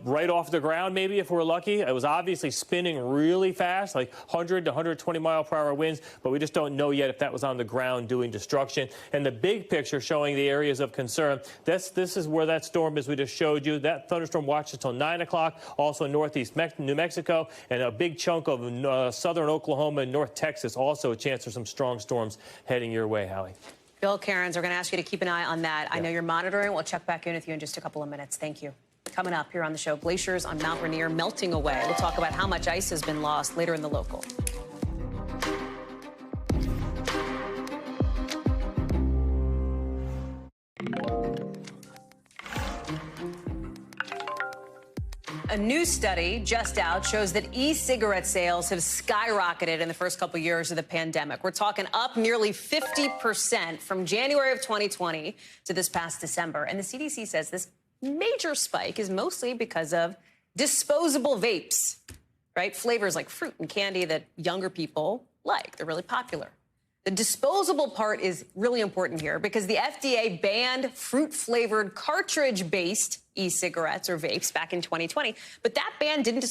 right off the ground, maybe, if we're lucky. It was obviously spinning really fast, like 100 to 120 mile per hour winds, but we just don't know yet if that was on the ground doing destruction. And the big picture showing the areas of concern, this is where that storm is we just showed you. That thunderstorm watched until 9 o'clock, also northeast New Mexico, and a big chunk of southern Oklahoma and North Texas Texas. Also a chance for some strong storms heading your way, Hallie. Bill, Karens, we're going to ask you to keep an eye on that. I know you're monitoring. We'll check back in with you in just a couple of minutes. Thank you. Coming up here on the show, glaciers on Mount Rainier melting away. We'll talk about how much ice has been lost later in the local. A new study just out shows that e-cigarette sales have skyrocketed in the first couple years of the pandemic. We're talking up nearly 50% from January of 2020 to this past December. And the CDC says this major spike is mostly because of disposable vapes, right? Flavors like fruit and candy that younger people like. They're really popular. The disposable part is really important here because the FDA banned fruit-flavored cartridge-based e-cigarettes or vapes back in 2020, but that ban didn't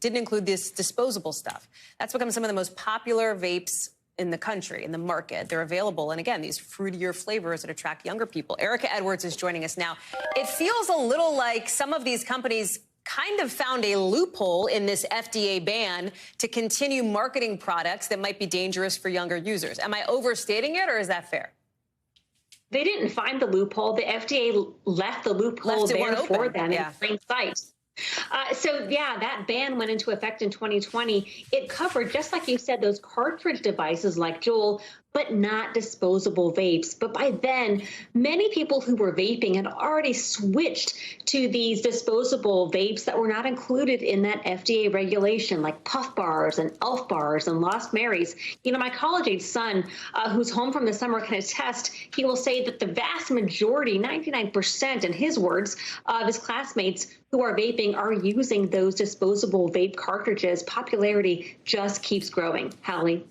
include this disposable stuff. That's become some of the most popular vapes in the country, in the market. They're available, and again, these fruitier flavors that attract younger people. Erica Edwards is joining us now. It feels a little like some of these companies kind of found a loophole in this FDA ban to continue marketing products that might be dangerous for younger users. Am I overstating it, or is that fair? They didn't find the loophole. The FDA left the loophole there for them in plain sight. That ban went into effect in 2020. It covered, just like you said, those cartridge devices like Joel, but not disposable vapes. But by then, many people who were vaping had already switched to these disposable vapes that were not included in that FDA regulation, like Puff Bars and Elf Bars and Lost Marys. You know, my college-age son, who's home from the summer, can attest. He will say that the vast majority, 99% in his words, of his classmates who are vaping are using those disposable vape cartridges. Popularity just keeps growing. Hallie.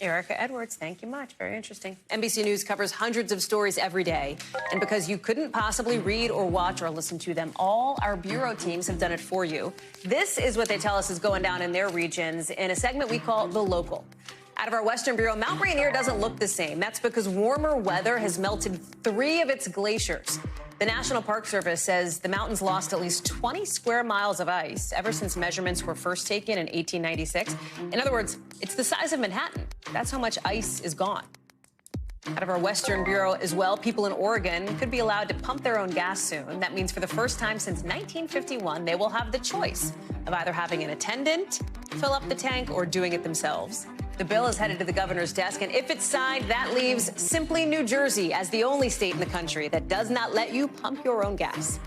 Erica Edwards, thank you much. Very interesting. NBC News covers hundreds of stories every day. And because you couldn't possibly read or watch or listen to them all, our bureau teams have done it for you. This is what they tell us is going down in their regions in a segment we call The Local. Out of our Western Bureau, Mount Rainier doesn't look the same. That's because warmer weather has melted 3 of its glaciers. The National Park Service says the mountains lost at least 20 square miles of ice ever since measurements were first taken in 1896. In other words, it's the size of Manhattan. That's how much ice is gone. Out of our Western Bureau as well, people in Oregon could be allowed to pump their own gas soon. That means for the first time since 1951, they will have the choice of either having an attendant fill up the tank or doing it themselves. The bill is headed to the governor's desk, and if it's signed, that leaves simply New Jersey as the only state in the country that does not let you pump your own gas.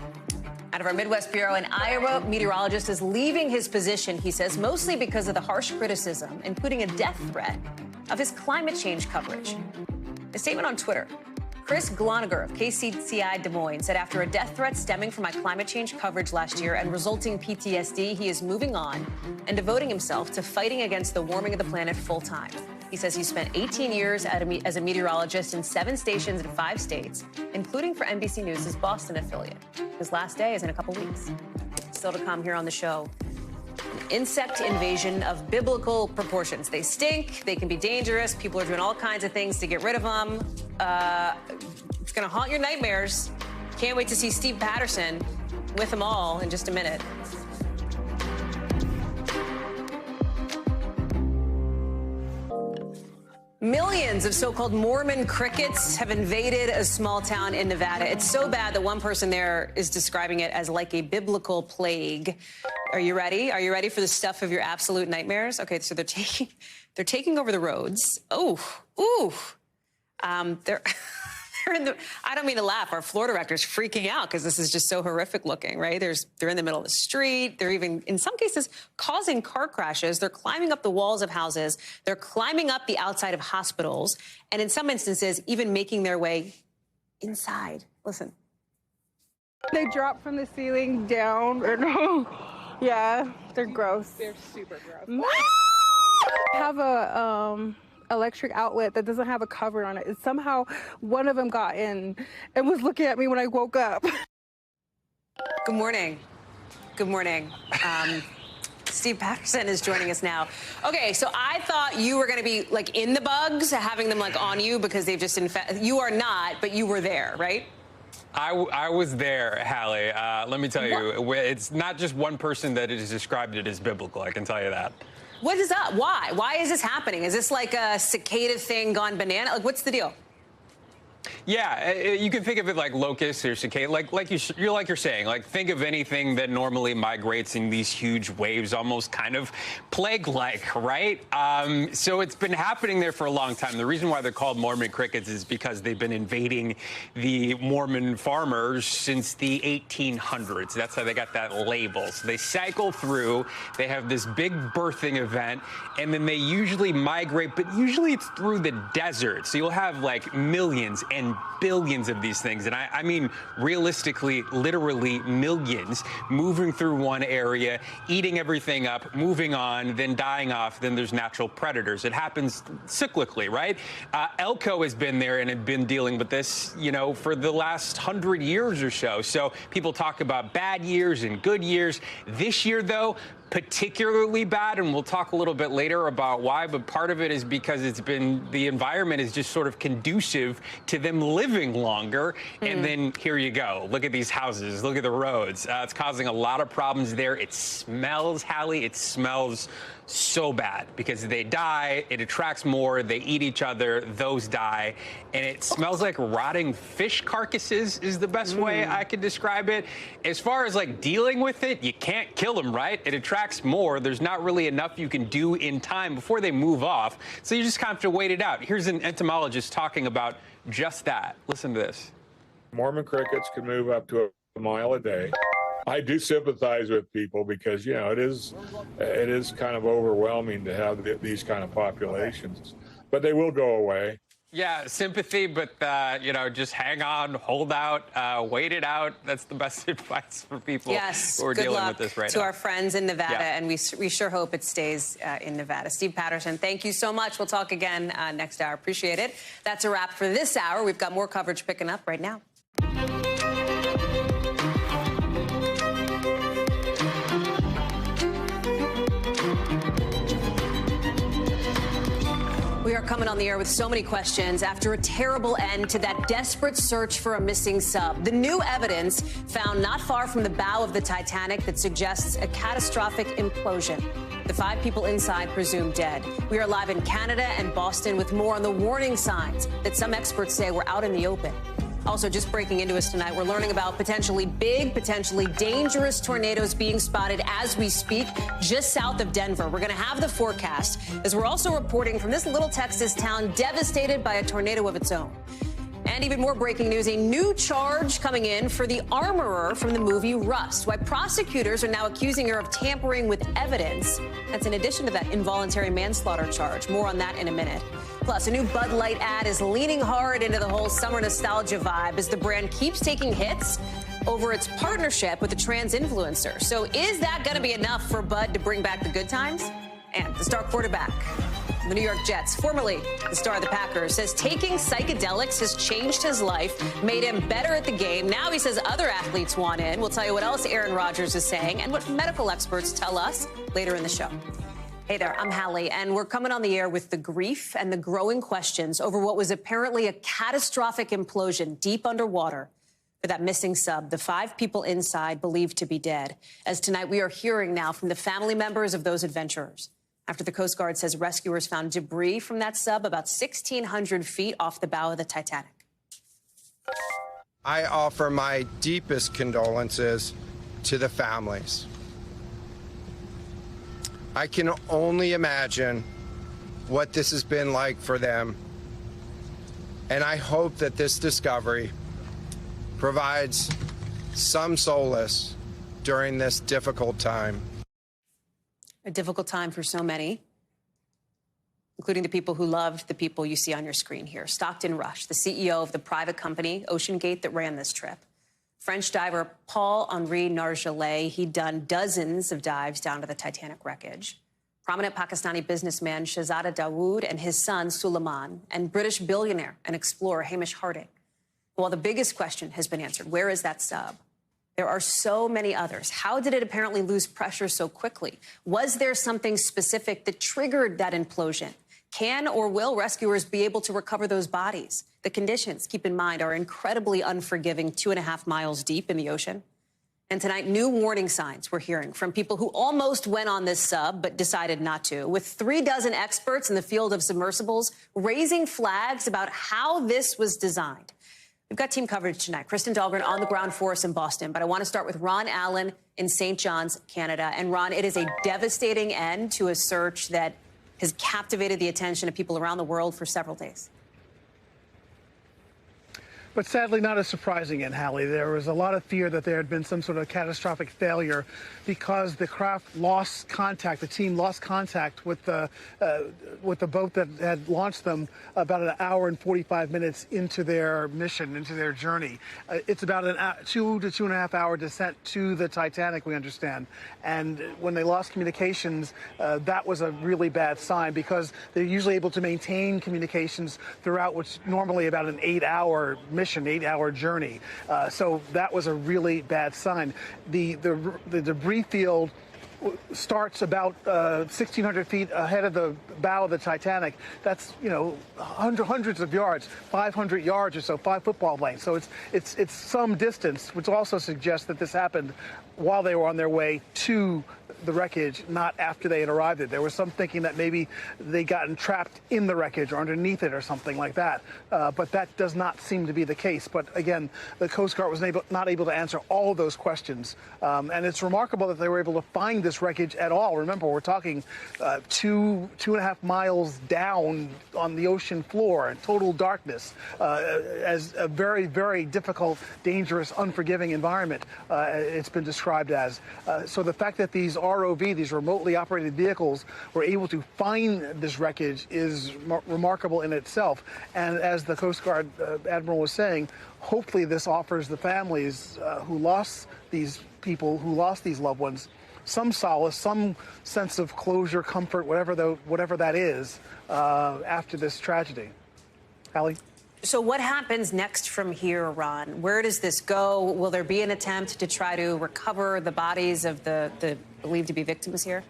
Out of our Midwest Bureau, an Iowa meteorologist is leaving his position, he says, mostly because of the harsh criticism, including a death threat, of his climate change coverage. A statement on Twitter. Chris Gloniger of KCCI Des Moines said after a death threat stemming from my climate change coverage last year and resulting PTSD, he is moving on and devoting himself to fighting against the warming of the planet full time. He says he spent 18 years as a meteorologist in 7 stations in 5 states, including for NBC News' Boston affiliate. His last day is in a couple weeks. Still to come here on the show. An insect invasion of biblical proportions. They stink, they can be dangerous, people are doing all kinds of things to get rid of them. It's gonna haunt your nightmares. Can't wait to see Steve Patterson with them all in just a minute. Millions of so-called Mormon crickets have invaded a small town in Nevada. It's so bad that one person there is describing it as like a biblical plague. Are you ready? Are you ready for the stuff of your absolute nightmares? Okay, so they're taking over the roads. They're in the, I don't mean to laugh. Our floor director's freaking out because this is just so horrific looking, right? They're in the middle of the street. They're even, in some cases, causing car crashes. They're climbing up the walls of houses. They're climbing up the outside of hospitals. And in some instances, even making their way inside. Listen. They drop from the ceiling down. Yeah, they're gross. They're super gross. I have a electric outlet that doesn't have a cover on it. And somehow one of them got in and was looking at me when I woke up. Good morning. Good morning. Steve Patterson is joining us now. Okay, so I thought you were going to be like in the bugs, having them like on you because they've just infected. You are not, but you were there, right? I was there, Hallie. Let me tell you, it's not just one person that has described it as biblical. I can tell you that. What is up? Why? Why is this happening? Is this like a cicada thing gone banana? Like, what's the deal? Yeah, you can think of it like locusts or cicada, like you're saying, like think of anything that normally migrates in these huge waves, almost kind of plague-like, right? So it's been happening there for a long time. The reason why they're called Mormon crickets is because they've been invading the Mormon farmers since the 1800s. That's how they got that label. So they cycle through, they have this big birthing event, and then they usually migrate, but usually it's through the desert. So you'll have like millions and billions of these things, and I mean realistically, literally millions, moving through one area, eating everything up, moving on, then dying off. Then there's natural predators. It happens cyclically, right? Elko has been there and have been dealing with this, you know, for the last 100 years or so. So people talk about bad years and good years. This year, though, particularly bad, and we'll talk a little bit later about why, but part of it is because the environment is just sort of conducive to them living longer. And then here you go. Look at these houses. Look at the roads. It's causing a lot of problems there. It smells, Hallie. It smells so bad because they die, it attracts more, they eat each other, those die, and it smells like rotting fish carcasses is the best way I could describe it. As far as like dealing with it, you can't kill them, right? It attracts more. There's not really enough you can do in time before they move off, so you just kind of have to wait it out. Here's an entomologist talking about just that. Listen to this. Mormon crickets can move up to a mile a day. I do sympathize with people because, you know, it is kind of overwhelming to have these kind of populations, but they will go away. Yeah, sympathy, but, you know, just hang on, hold out, wait it out. That's the best advice for people who are dealing with this right now. To our friends in Nevada, and we sure hope it stays in Nevada. Steve Patterson, thank you so much. We'll talk again next hour. Appreciate it. That's a wrap for this hour. We've got more coverage picking up right now. We are coming on the air with so many questions after a terrible end to that desperate search for a missing sub. The new evidence found not far from the bow of the Titanic that suggests a catastrophic implosion. The 5 people inside presumed dead. We are live in Canada and Boston with more on the warning signs that some experts say were out in the open. Also, just breaking into us tonight, we're learning about potentially big, potentially dangerous tornadoes being spotted as we speak just south of Denver. We're going to have the forecast as we're also reporting from this little Texas town devastated by a tornado of its own. And even more breaking news, a new charge coming in for the armorer from the movie Rust. Why prosecutors are now accusing her of tampering with evidence. That's in addition to that involuntary manslaughter charge. More on that in a minute. Plus, a new Bud Light ad is leaning hard into the whole summer nostalgia vibe as the brand keeps taking hits over its partnership with a trans influencer. So is that going to be enough for Bud to bring back the good times? And the star quarterback, the New York Jets, formerly the star of the Packers, says taking psychedelics has changed his life, made him better at the game. Now he says other athletes want in. We'll tell you what else Aaron Rodgers is saying and what medical experts tell us later in the show. Hey there, I'm Hallie, and we're coming on the air with the grief and the growing questions over what was apparently a catastrophic implosion deep underwater for that missing sub. The 5 people inside believed to be dead. As tonight we are hearing now from the family members of those adventurers. After the Coast Guard says rescuers found debris from that sub about 1,600 feet off the bow of the Titanic. I offer my deepest condolences to the families. I can only imagine what this has been like for them, and I hope that this discovery provides some solace during this difficult time. A difficult time for so many, including the people who loved the people you see on your screen here. Stockton Rush, the CEO of the private company OceanGate that ran this trip. French diver Paul-Henri Nargeolet, he'd done dozens of dives down to the Titanic wreckage. Prominent Pakistani businessman Shahzada Dawood and his son Suleiman, and British billionaire and explorer Hamish Harding. Well, the biggest question has been answered. Where is that sub? There are so many others. How did it apparently lose pressure so quickly? Was there something specific that triggered that implosion? Can or will rescuers be able to recover those bodies? The conditions, keep in mind, are incredibly unforgiving, 2.5 miles deep in the ocean. And tonight, new warning signs we're hearing from people who almost went on this sub but decided not to, with 36 experts in the field of submersibles raising flags about how this was designed. We've got team coverage tonight. Kristen Dahlgren on the ground for us in Boston. But I want to start with Ron Allen in St. John's, Canada. And Ron, it is a devastating end to a search that has captivated the attention of people around the world for several days. But sadly, not as surprising in Hallie. There was a lot of fear that there had been some sort of catastrophic failure because the craft lost contact. The team lost contact with the boat that had launched them about an hour and 45 minutes into their mission, into their journey. It's about a 2 to 2.5 hour descent to the Titanic, we understand. And when they lost communications, that was a really bad sign because they're usually able to maintain communications throughout what's normally about an 8-hour mission. An 8-hour journey. So that was a really bad sign. The debris field starts about 1,600 feet ahead of the bow of the Titanic. That's, you know, hundreds of yards, 500 yards or so, 5 football lengths. So it's some distance, which also suggests that this happened while they were on their way to the wreckage, not after they had arrived there. There was some thinking that maybe they gotten trapped in the wreckage or underneath it or something like that. But that does not seem to be the case. But again, the Coast Guard was not able to answer all of those questions. And it's remarkable that they were able to find this wreckage at all. Remember, we're talking 2.5 miles down on the ocean floor in total darkness, as a very, very difficult, dangerous, unforgiving environment it's been described as. So the fact that these ROV, these remotely operated vehicles, were able to find this wreckage is remarkable in itself. And as the Coast Guard Admiral was saying, hopefully this offers the families who lost these people, who lost these loved ones, some solace, some sense of closure, comfort, whatever that is, after this tragedy. Hallie? So what happens next from here, Ron? Where does this go? Will there be an attempt to try to recover the bodies of the believed to be victims here?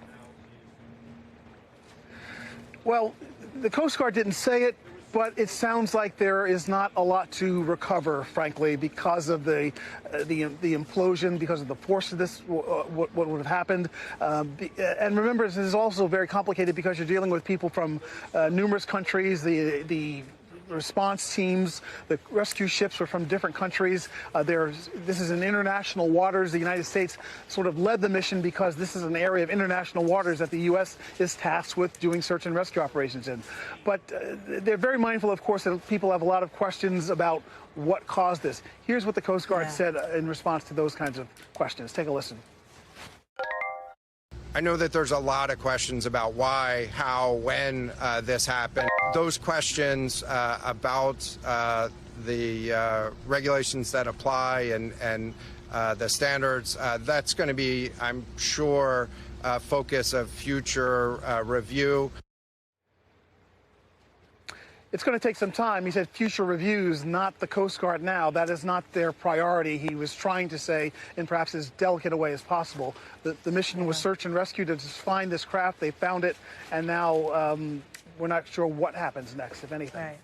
Well, the Coast Guard didn't say it, but it sounds like there is not a lot to recover, frankly, because of the implosion, because of the force of this, what would have happened. And remember, this is also very complicated because you're dealing with people from numerous countries. The response teams, the rescue ships were from different countries. This is in international waters. The United States sort of led the mission because this is an area of international waters that the U.S. is tasked with doing search and rescue operations in. But they're very mindful, of course, that people have a lot of questions about what caused this. Here's what the Coast Guard said in response to those kinds of questions. Take a listen. I know that there's a lot of questions about why, how, when this happened. Those questions about the regulations that apply and the standards, that's going to be, I'm sure, focus of future review. It's going to take some time. He said future reviews, not the Coast Guard now. That is not their priority. He was trying to say, in perhaps as delicate a way as possible, that the mission was search and rescue to find this craft. They found it, and now we're not sure what happens next, if anything. Right.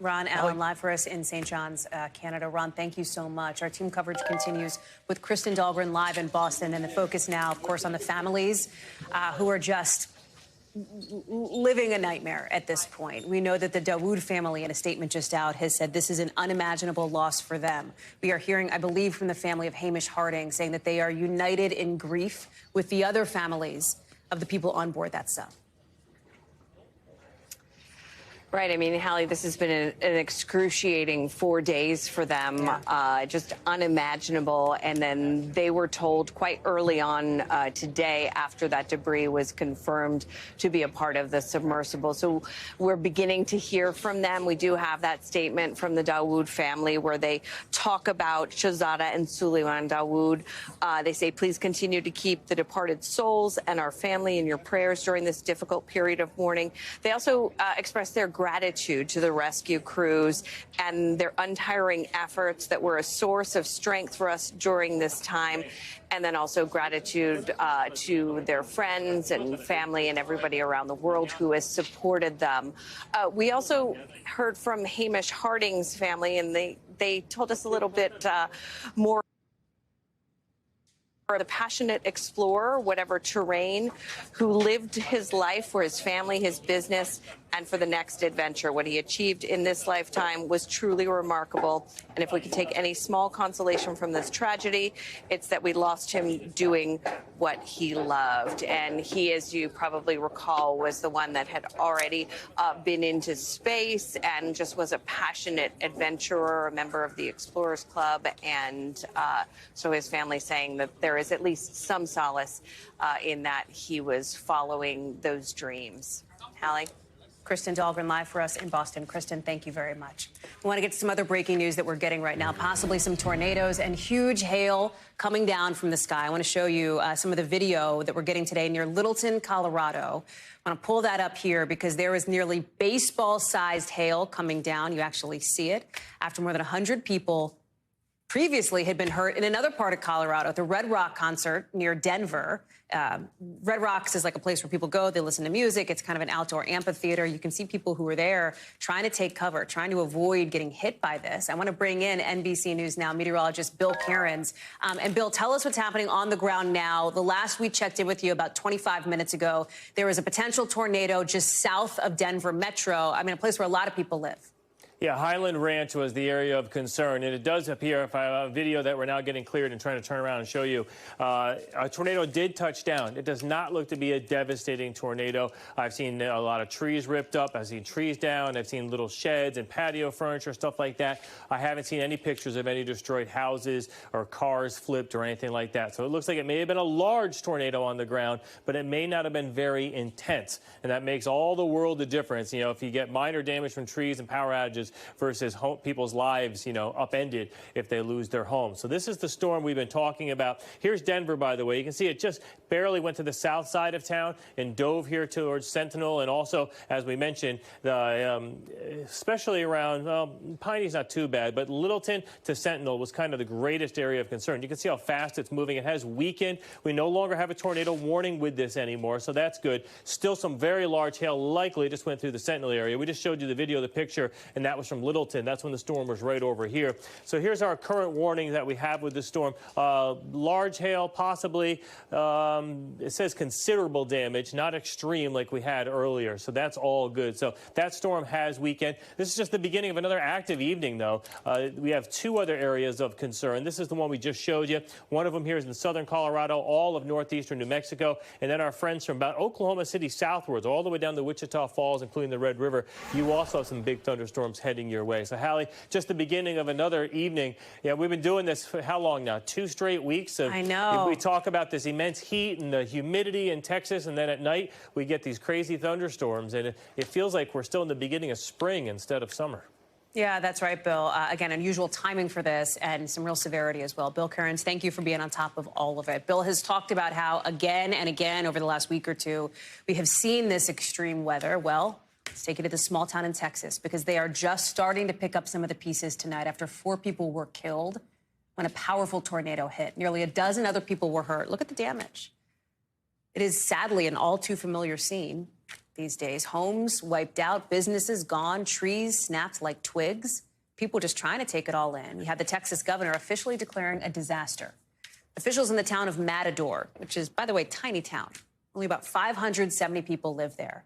Ron Allen, live for us in St. John's, Canada. Ron, thank you so much. Our team coverage continues with Kristen Dahlgren live in Boston, and the focus now, of course, on the families who are just living a nightmare at this point. We know that the Dawood family, in a statement just out, has said this is an unimaginable loss for them. We are hearing, I believe, from the family of Hamish Harding saying that they are united in grief with the other families of the people on board that sub. Right. I mean, Hallie, this has been an excruciating 4 days for them, just unimaginable. And then they were told quite early on today, after that debris was confirmed to be a part of the submersible. So we're beginning to hear from them. We do have that statement from the Dawood family where they talk about Shahzada and Suleiman Dawood. They say, please continue to keep the departed souls and our family in your prayers during this difficult period of mourning. They also express their gratitude to the rescue crews and their untiring efforts that were a source of strength for us during this time. And then also gratitude to their friends and family and everybody around the world who has supported them. We also heard from Hamish Harding's family, and they told us a little bit more. the passionate explorer, whatever terrain, who lived his life for his family, his business, and for the next adventure. What he achieved in this lifetime was truly remarkable. And if we could take any small consolation from this tragedy, it's that we lost him doing what he loved. And he, as you probably recall, was the one that had already been into space and just was a passionate adventurer, a member of the Explorers Club. And so his family saying that there is at least some solace in that he was following those dreams. Hallie? Kristen Dahlgren live for us in Boston. Kristen, thank you very much. We want to get to some other breaking news that we're getting right now, possibly some tornadoes and huge hail coming down from the sky. I want to show you some of the video that we're getting today near Littleton, Colorado. I want to pull that up here because there is nearly baseball-sized hail coming down. You actually see it after more than 100 people previously had been hurt in another part of Colorado at the Red Rock concert near Denver. Red Rocks is like a place where people go, they listen to music. It's kind of an outdoor amphitheater. You can see people who are there trying to take cover, trying to avoid getting hit by this. I want to bring in NBC News Now meteorologist Bill Cairns. And Bill, tell us what's happening on the ground now. The last we checked in with you about 25 minutes ago, there was a potential tornado just south of Denver Metro. I mean, a place where a lot of people live. Yeah, Highland Ranch was the area of concern, and it does appear, if I have a video that we're now getting cleared and trying to turn around and show you, a tornado did touch down. It does not look to be a devastating tornado. I've seen a lot of trees ripped up. I've seen trees down. I've seen little sheds and patio furniture, stuff like that. I haven't seen any pictures of any destroyed houses or cars flipped or anything like that. So it looks like it may have been a large tornado on the ground, but it may not have been very intense, and that makes all the world of difference. You know, if you get minor damage from trees and power outages versus people's lives, you know, upended if they lose their homes. So this is the storm we've been talking about. Here's Denver, by the way. You can see it just barely went to the south side of town and dove here towards Sentinel. And also, as we mentioned, especially around, well, Piney's not too bad, but Littleton to Sentinel was kind of the greatest area of concern. You can see how fast it's moving. It has weakened. We no longer have a tornado warning with this anymore, so that's good. Still some very large hail likely just went through the Sentinel area. We just showed you the video, the picture, and that was from Littleton. That's when the storm was right over here. So here's our current warning that we have with the storm. Large hail, possibly. It says considerable damage, not extreme like we had earlier. So that's all good. So that storm has weakened. This is just the beginning of another active evening, though. We have two other areas of concern. This is the one we just showed you. One of them here is in southern Colorado, all of northeastern New Mexico, and then our friends from about Oklahoma City southwards, all the way down to Wichita Falls, including the Red River. You also have some big thunderstorms heading your way. So, Hallie, just the beginning of another evening. Yeah, we've been doing this for how long now? 2 straight weeks. I know. We talk about this immense heat and the humidity in Texas, and then at night we get these crazy thunderstorms, and it feels like we're still in the beginning of spring instead of summer. Yeah, that's right, Bill. Again, unusual timing for this and some real severity as well. Bill Cairns, thank you for being on top of all of it. Bill has talked about how again and again over the last week or two, we have seen this extreme weather. Well, let's take it to the small town in Texas because they are just starting to pick up some of the pieces tonight after 4 people were killed when a powerful tornado hit. Nearly a dozen other people were hurt. Look at the damage. It is sadly an all too familiar scene these days. Homes wiped out, businesses gone, trees snapped like twigs. People just trying to take it all in. You had the Texas governor officially declaring a disaster. Officials in the town of Matador, which is, by the way, tiny town, only about 570 people live there.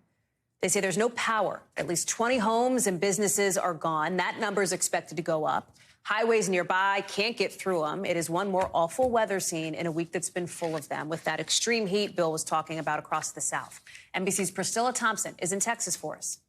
They say there's no power. At least 20 homes and businesses are gone. That number is expected to go up. Highways nearby can't get through them. It is one more awful weather scene in a week that's been full of them with that extreme heat Bill was talking about across the South. NBC's Priscilla Thompson is in Texas for us.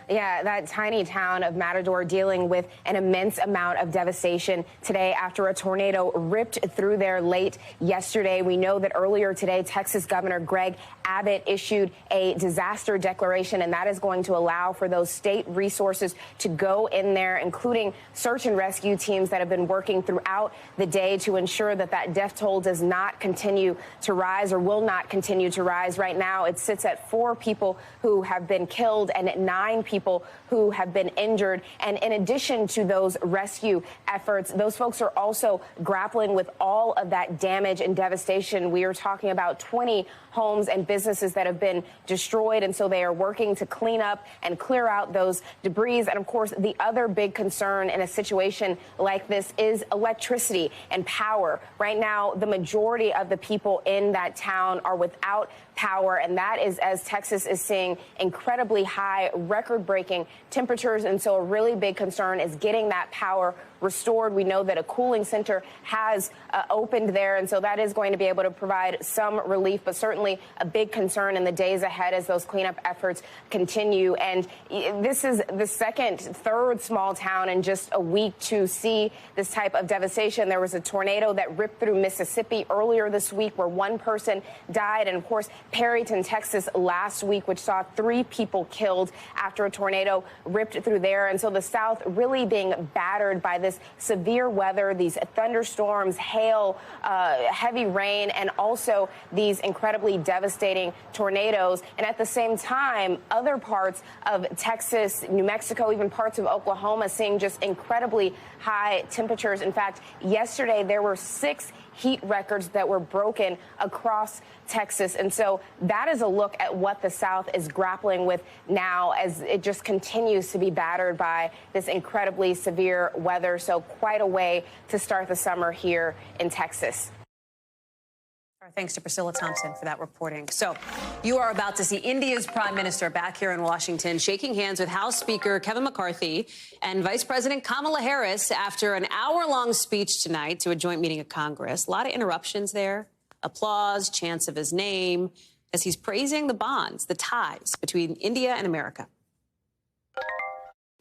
Yeah, that tiny town of Matador dealing with an immense amount of devastation today after a tornado ripped through there late yesterday. We know that earlier today, Texas Governor Greg Abbott issued a disaster declaration, and that is going to allow for those state resources to go in there, including search and rescue teams that have been working throughout the day to ensure that that death toll does not continue to rise or will not continue to rise. Right now, it sits at 4 people who have been killed and 9 people people who have been injured. And in addition to those rescue efforts, those folks are also grappling with all of that damage and devastation. We are talking about 20 homes and businesses that have been destroyed. And so they are working to clean up and clear out those debris. And of course, the other big concern in a situation like this is electricity and power. Right now, the majority of the people in that town are without power, and that is as Texas is seeing incredibly high, record-breaking temperatures. And so a really big concern is getting that power restored. We know that a cooling center has opened there, and so that is going to be able to provide some relief, but certainly a big concern in the days ahead as those cleanup efforts continue. And this is the third small town in just a week to see this type of devastation. There was a tornado that ripped through Mississippi earlier this week where one person died, and of course Perryton, Texas last week, which saw 3 people killed after a tornado ripped through there. And so the South really being battered by this severe weather, these thunderstorms, hail, heavy rain, and also these incredibly devastating tornadoes. And at the same time, other parts of Texas, New Mexico, even parts of Oklahoma seeing just incredibly high temperatures. In fact, yesterday there were 6 heat records that were broken across Texas. And so that is a look at what the South is grappling with now as it just continues to be battered by this incredibly severe weather. So quite a way to start the summer here in Texas. Thanks to Priscilla Thompson for that reporting. So you are about to see India's Prime Minister back here in Washington shaking hands with House Speaker Kevin McCarthy and Vice President Kamala Harris after an hour-long speech tonight to a joint meeting of Congress. A lot of interruptions there, applause, chants of his name, as he's praising the bonds, the ties between India and America.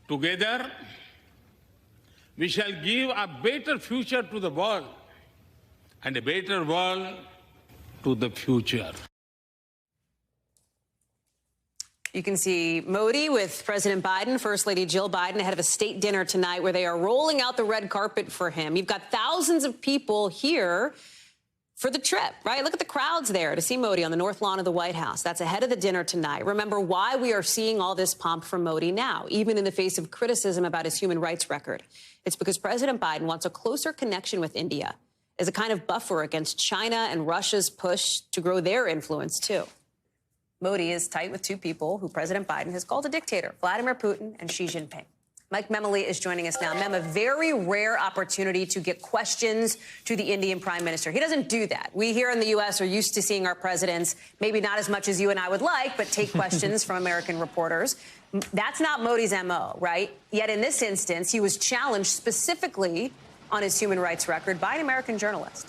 Together, we shall give a better future to the world and a better world to the future. You can see Modi with President Biden, First Lady Jill Biden, ahead of a state dinner tonight where they are rolling out the red carpet for him. You've got thousands of people here for the trip, right? Look at the crowds there to see Modi on the North Lawn of the White House. That's ahead of the dinner tonight. Remember why we are seeing all this pomp from Modi now, even in the face of criticism about his human rights record. It's because President Biden wants a closer connection with India as a kind of buffer against China and Russia's push to grow their influence, too. Modi is tight with 2 people who President Biden has called a dictator, Vladimir Putin and Xi Jinping. Mike Memoli is joining us now. Mem, a very rare opportunity to get questions to the Indian Prime Minister. He doesn't do that. We here in the U.S. are used to seeing our presidents, maybe not as much as you and I would like, but take questions from American reporters. That's not Modi's M.O., right? Yet in this instance, he was challenged specifically on his human rights record by an American journalist.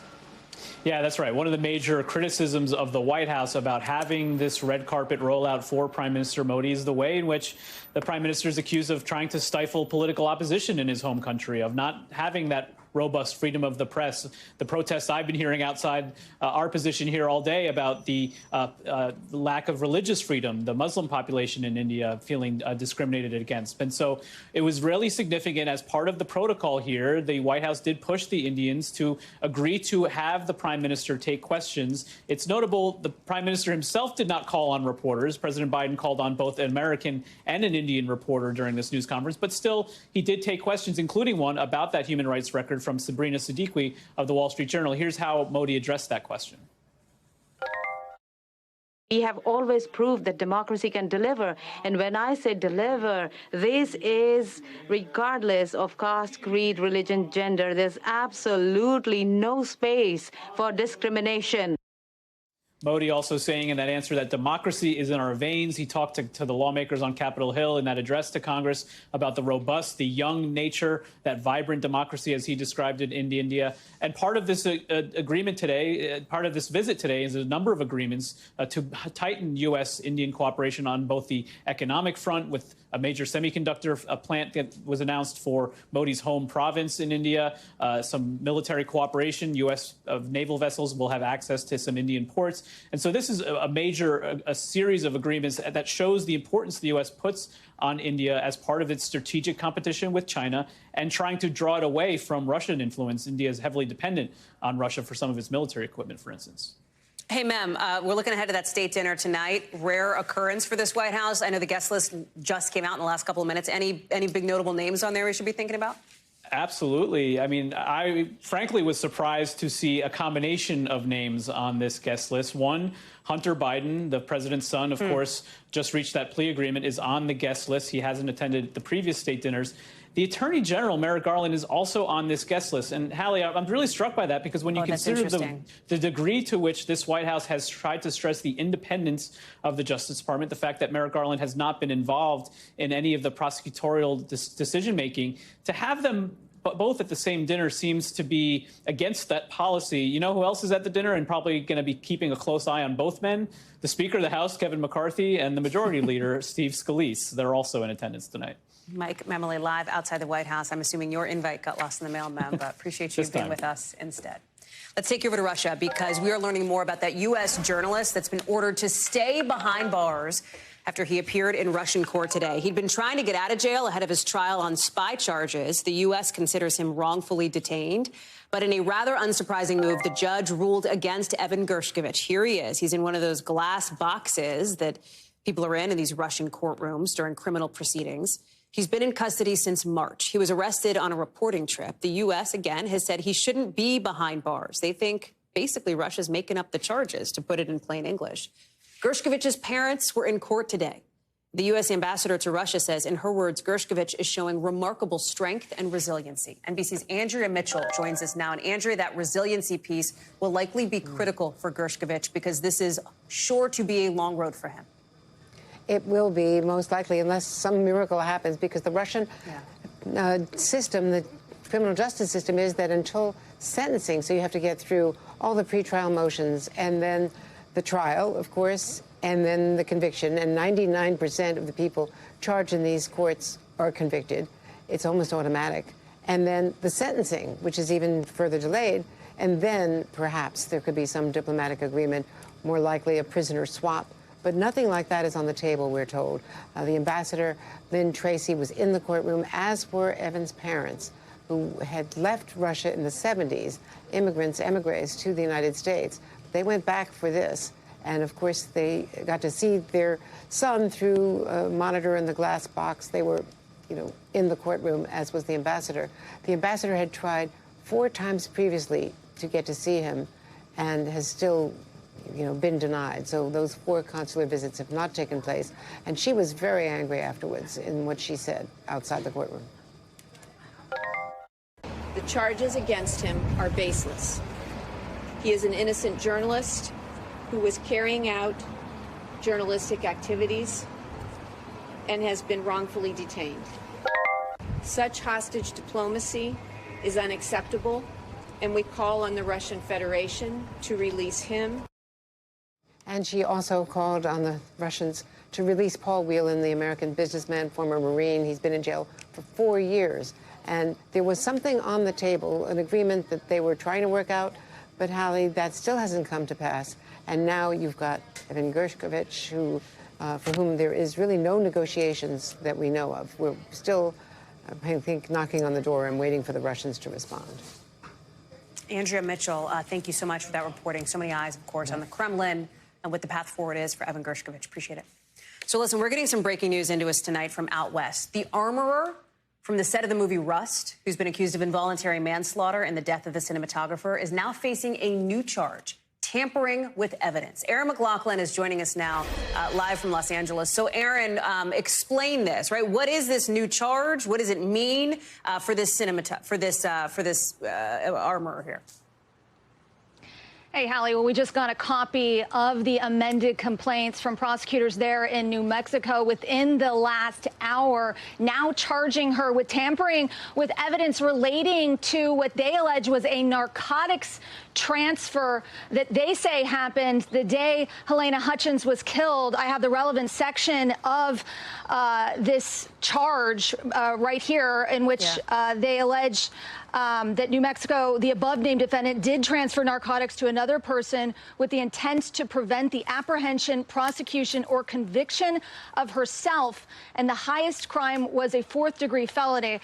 Yeah, that's right. One of the major criticisms of the White House about having this red carpet rollout for Prime Minister Modi is the way in which the Prime Minister is accused of trying to stifle political opposition in his home country, of not having that robust freedom of the press. The protests I've been hearing outside our position here all day about the lack of religious freedom, the Muslim population in India feeling discriminated against. And so it was really significant as part of the protocol here. The White House did push the Indians to agree to have the Prime Minister take questions. It's notable the Prime Minister himself did not call on reporters. President Biden called on both an American and an Indian reporter during this news conference, but still he did take questions, including one about that human rights record from Sabrina Siddiqui of the Wall Street Journal. Here's how Modi addressed that question. We have always proved that democracy can deliver. And when I say deliver, this is regardless of caste, creed, religion, gender. There's absolutely no space for discrimination. Modi also saying in that answer that democracy is in our veins. He talked to the lawmakers on Capitol Hill in that address to Congress about the robust, the young nature, that vibrant democracy, as he described it, in India. And part of this agreement today, part of this visit today, is a number of agreements to tighten U.S. Indian cooperation on both the economic front, with a major semiconductor plant that was announced for Modi's home province in India, some military cooperation. U.S. naval vessels will have access to some Indian ports. And so this is a series of agreements that shows the importance the U.S. puts on India as part of its strategic competition with China and trying to draw it away from Russian influence. India is heavily dependent on Russia for some of its military equipment, for instance. Hey, Mem, we're looking ahead to that state dinner tonight. Rare occurrence for this White House. I know the guest list just came out in the last couple of minutes. Any big notable names on there we should be thinking about? Absolutely. I mean, I frankly was surprised to see a combination of names on this guest list. One, Hunter Biden, the president's son, of course, just reached that plea agreement, is on the guest list. He hasn't attended the previous state dinners. The Attorney General, Merrick Garland, is also on this guest list. And, Hallie, I'm really struck by that because when you consider the degree to which this White House has tried to stress the independence of the Justice Department, the fact that Merrick Garland has not been involved in any of the prosecutorial decision-making, to have them both at the same dinner seems to be against that policy. You know who else is at the dinner and probably going to be keeping a close eye on both men? The Speaker of the House, Kevin McCarthy, and the Majority Leader, Steve Scalise. They're also in attendance tonight. Mike Memoli live outside the White House. I'm assuming your invite got lost in the mail, Mem, but appreciate you being with us instead. Let's take you over to Russia because we are learning more about that U.S. journalist that's been ordered to stay behind bars after he appeared in Russian court today. He'd been trying to get out of jail ahead of his trial on spy charges. The U.S. considers him wrongfully detained. But in a rather unsurprising move, the judge ruled against Evan Gershkovich. Here he is. He's in one of those glass boxes that people are in these Russian courtrooms during criminal proceedings. He's been in custody since March. He was arrested on a reporting trip. The U.S., again, has said he shouldn't be behind bars. They think basically Russia's making up the charges, to put it in plain English. Gershkovich's parents were in court today. The U.S. ambassador to Russia says, in her words, Gershkovich is showing remarkable strength and resiliency. NBC's Andrea Mitchell joins us now. And Andrea, that resiliency piece will likely be critical for Gershkovich because this is sure to be a long road for him. It will be, most likely, unless some miracle happens, because the Russian system, the criminal justice system, is that until sentencing, so you have to get through all the pretrial motions and then the trial, of course, and then the conviction. And 99% of the people charged in these courts are convicted. It's almost automatic. And then the sentencing, which is even further delayed. And then perhaps there could be some diplomatic agreement, more likely a prisoner swap. But nothing like that is on the table, we're told. The ambassador, Lynn Tracy, was in the courtroom, as were Evan's parents, who had left Russia in the 70s, emigres to the United States. They went back for this. And, of course, they got to see their son through a monitor in the glass box. They were, in the courtroom, as was the ambassador. The ambassador had tried 4 times previously to get to see him and has still been denied. So those 4 consular visits have not taken place. And she was very angry afterwards in what she said outside the courtroom. The charges against him are baseless. He is an innocent journalist who was carrying out journalistic activities and has been wrongfully detained. Such hostage diplomacy is unacceptable, and we call on the Russian Federation to release him. And she also called on the Russians to release Paul Whelan, the American businessman, former Marine. He's been in jail for 4 years. And there was something on the table, an agreement that they were trying to work out. But, Hallie, that still hasn't come to pass. And now you've got Evan Gershkovich, for whom there is really no negotiations that we know of. We're still, I think, knocking on the door and waiting for the Russians to respond. Andrea Mitchell, thank you so much for that reporting. So many eyes, of course, on the Kremlin and what the path forward is for Evan Gershkovich. Appreciate it. So listen, we're getting some breaking news into us tonight from out west. The armorer from the set of the movie Rust, who's been accused of involuntary manslaughter in the death of the cinematographer, is now facing a new charge, tampering with evidence. Aaron McLaughlin is joining us now live from Los Angeles. So, Aaron, explain this, right? What is this new charge? What does it mean for this armorer here? Hey, Hallie, well, we just got a copy of the amended complaints from prosecutors there in New Mexico within the last hour, now charging her with tampering with evidence relating to what they allege was a narcotics transfer that they say happened the day Helena Hutchins was killed. I have the relevant section of this charge right here in which they allege that New Mexico, the above-named defendant, did transfer narcotics to another person with the intent to prevent the apprehension, prosecution, or conviction of herself. And the highest crime was a 4th-degree felony.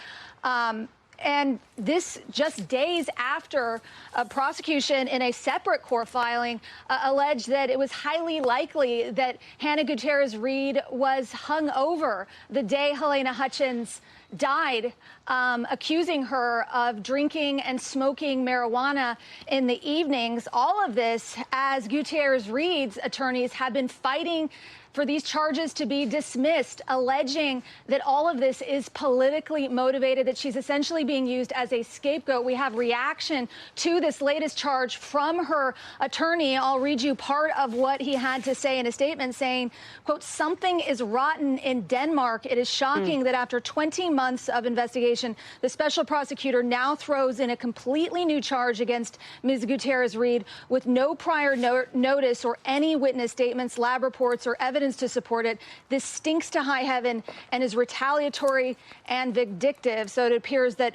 And this just days after a prosecution in a separate court filing alleged that it was highly likely that Hannah Gutierrez-Reed was hung over the day Helena Hutchins died, accusing her of drinking and smoking marijuana in the evenings. All of this as Gutierrez-Reed's attorneys have been fighting for these charges to be dismissed, alleging that all of this is politically motivated, that she's essentially being used as a scapegoat. We have reaction to this latest charge from her attorney. I'll read you part of what he had to say in a statement saying, quote, "Something is rotten in Denmark. It is shocking that after 20 months of investigation, the special prosecutor now throws in a completely new charge against Ms. Gutierrez-Reed with no prior notice or any witness statements, lab reports, or evidence to support it. This stinks to high heaven and is retaliatory and vindictive." So it appears that,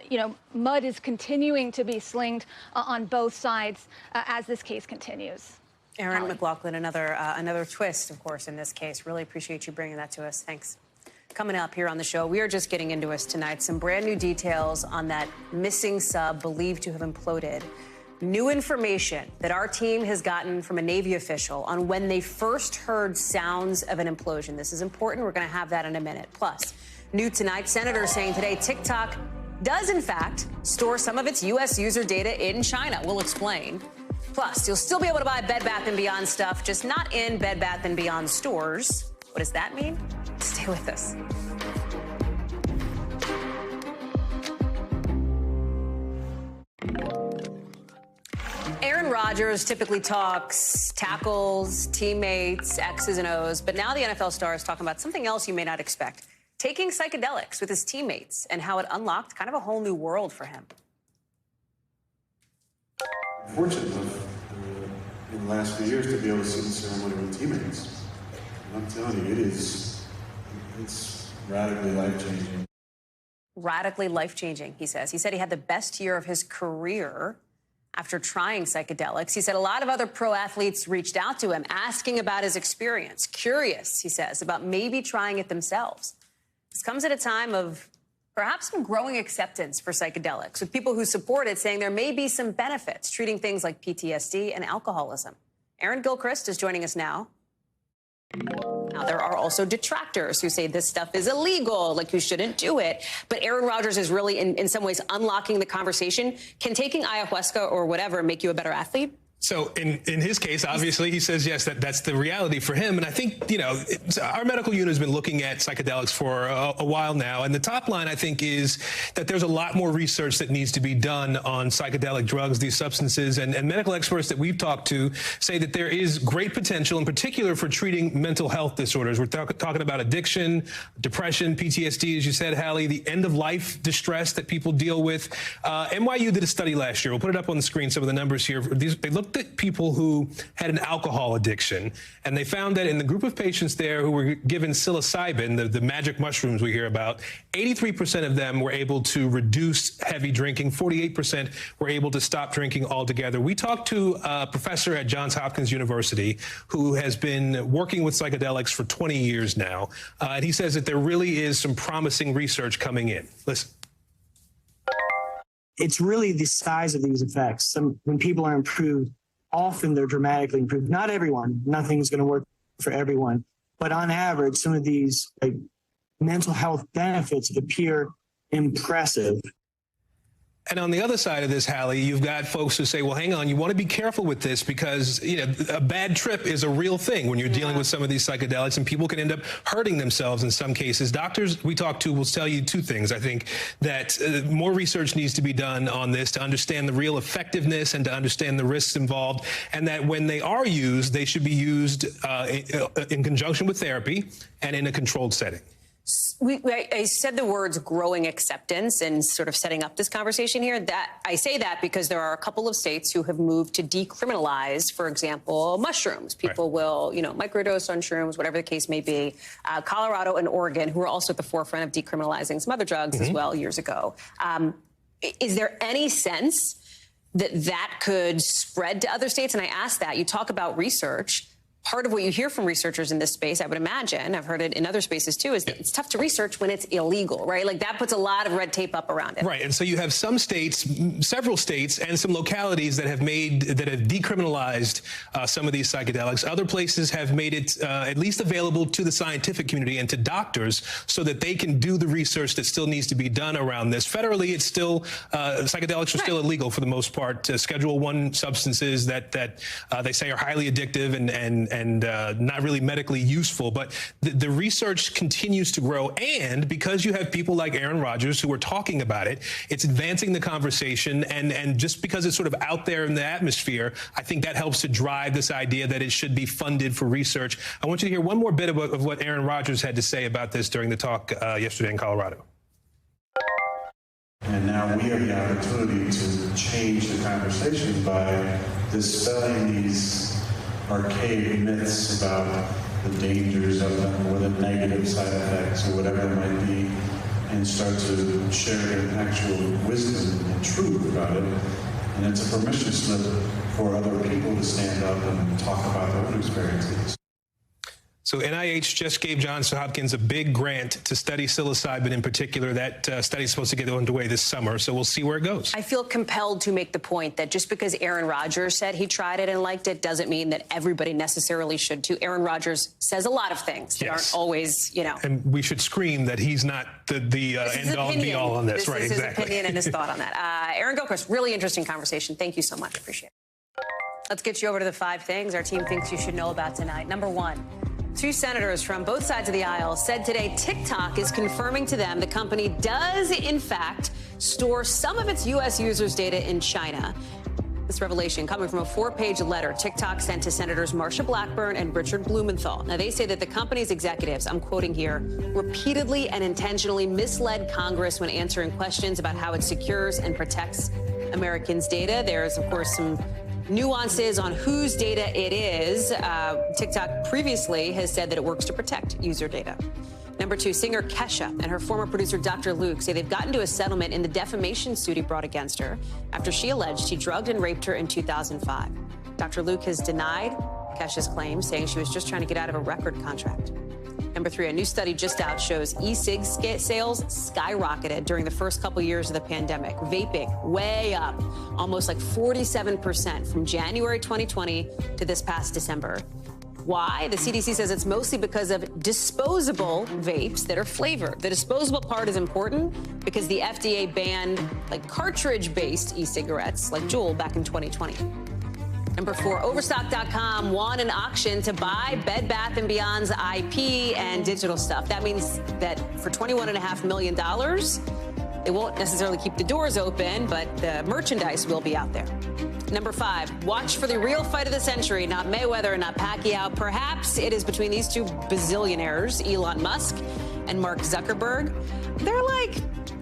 mud is continuing to be slinged on both sides as this case continues. Aaron McLaughlin, another twist, of course, in this case. Really appreciate you bringing that to us. Thanks. Coming up here on the show, we are just getting into us tonight. Some brand new details on that missing sub believed to have imploded. New information that our team has gotten from a Navy official on when they first heard sounds of an implosion. This is important. We're going to have that in a minute. Plus, new tonight, senators saying today TikTok does, in fact, store some of its U.S. user data in China. We'll explain. Plus, you'll still be able to buy Bed Bath & Beyond stuff, just not in Bed Bath & Beyond stores. What does that mean? Stay with us. Aaron Rodgers typically talks tackles, teammates, X's and O's, but now the NFL star is talking about something else you may not expect, taking psychedelics with his teammates and how it unlocked kind of a whole new world for him. Fortunate enough in the last few years to be able to see the ceremony with teammates. And I'm telling you, it's radically life-changing. Radically life-changing, he says. He said he had the best year of his career after trying psychedelics. He said a lot of other pro athletes reached out to him asking about his experience, curious, he says, about maybe trying it themselves. This comes at a time of perhaps some growing acceptance for psychedelics, with people who support it saying there may be some benefits treating things like PTSD and alcoholism. Aaron Gilchrist is joining us now. Now, there are also detractors who say this stuff is illegal, like you shouldn't do it. But Aaron Rodgers is really, in some ways, unlocking the conversation. Can taking ayahuasca or whatever make you a better athlete? So in his case, obviously, he says, yes, that's the reality for him. And I think, our medical unit has been looking at psychedelics for a while now. And the top line, I think, is that there's a lot more research that needs to be done on psychedelic drugs, these substances. And medical experts that we've talked to say that there is great potential, in particular, for treating mental health disorders. We're talking about addiction, depression, PTSD, as you said, Hallie, the end-of-life distress that people deal with. NYU did a study last year. We'll put it up on the screen, some of the numbers here. They looked at people who had an alcohol addiction, and they found that in the group of patients there who were given psilocybin, the magic mushrooms we hear about, 83% of them were able to reduce heavy drinking, 48% were able to stop drinking altogether. We talked to a professor at Johns Hopkins University who has been working with psychedelics for 20 years now, and he says that there really is some promising research coming in. Listen. It's really the size of these effects. When people are improved, often they're dramatically improved. Not everyone. Nothing's going to work for everyone. But on average, some of these mental health benefits appear impressive. And on the other side of this, Hallie, you've got folks who say, well, hang on, you want to be careful with this because, a bad trip is a real thing when you're dealing with some of these psychedelics, and people can end up hurting themselves in some cases. Doctors we talk to will tell you two things. I think that more research needs to be done on this to understand the real effectiveness and to understand the risks involved, and that when they are used, they should be used in conjunction with therapy and in a controlled setting. I said the words growing acceptance and sort of setting up this conversation here. That I say that because there are a couple of states who have moved to decriminalize, for example, mushrooms. People will, microdose on shrooms, whatever the case may be. Colorado and Oregon, who are also at the forefront of decriminalizing some other drugs as well years ago. Is there any sense that that could spread to other states? And I ask that. You talk about research. part of what you hear from researchers in this space, I would imagine, I've heard it in other spaces too, is that it's tough to research when it's illegal, right? Like that puts a lot of red tape up around it. Right. And so you have some states, several states, and some localities that have decriminalized some of these psychedelics. Other places have made it at least available to the scientific community and to doctors so that they can do the research that still needs to be done around this. Federally, it's still, psychedelics are still illegal for the most part. Schedule I substances that they say are highly addictive and not really medically useful, but the research continues to grow. And because you have people like Aaron Rodgers who are talking about it, it's advancing the conversation. And just because it's sort of out there in the atmosphere, I think that helps to drive this idea that it should be funded for research. I want you to hear one more bit of what Aaron Rodgers had to say about this during the talk yesterday in Colorado. And now we have the opportunity to change the conversation by dispelling these archaic myths about the dangers of them or the negative side effects or whatever it might be, and start to share actual wisdom and truth about it. And it's a permission slip for other people to stand up and talk about their own experiences. So NIH just gave Johns Hopkins a big grant to study psilocybin in particular. That study is supposed to get underway this summer, so we'll see where it goes. I feel compelled to make the point that just because Aaron Rodgers said he tried it and liked it doesn't mean that everybody necessarily should too. Aaron Rodgers says a lot of things that aren't always, you know. And we should scream that he's not the end-all and be-all on this. Right, exactly. This is his opinion and his thought on that. Aaron Gilchrist, really interesting conversation. Thank you so much. Appreciate it. Let's get you over to the 5 things our team thinks you should know about tonight. Number 1. 2 senators from both sides of the aisle said today TikTok is confirming to them the company does, in fact, store some of its U.S. users' data in China. This revelation coming from a 4-page letter TikTok sent to Senators Marsha Blackburn and Richard Blumenthal. Now, they say that the company's executives, I'm quoting here, repeatedly and intentionally misled Congress when answering questions about how it secures and protects Americans' data. There's, of course, some nuances on whose data it is. TikTok previously has said that it works to protect user data. Number 2, singer Kesha and her former producer Dr. Luke say they've gotten to a settlement in the defamation suit he brought against her after she alleged he drugged and raped her in 2005. Dr. Luke has denied Kesha's claims, saying she was just trying to get out of a record contract. Number 3, a new study just out shows e-cig sales skyrocketed during the first couple years of the pandemic. Vaping way up, almost like 47% from January 2020 to this past December. Why? The CDC says it's mostly because of disposable vapes that are flavored. The disposable part is important because the FDA banned like cartridge-based e-cigarettes like Juul back in 2020. Number 4, Overstock.com won an auction to buy Bed Bath & Beyond's IP and digital stuff. That means that for $21.5 million, they won't necessarily keep the doors open, but the merchandise will be out there. Number 5, watch for the real fight of the century, not Mayweather, not Pacquiao. Perhaps it is between these 2 bazillionaires, Elon Musk and Mark Zuckerberg. They're like,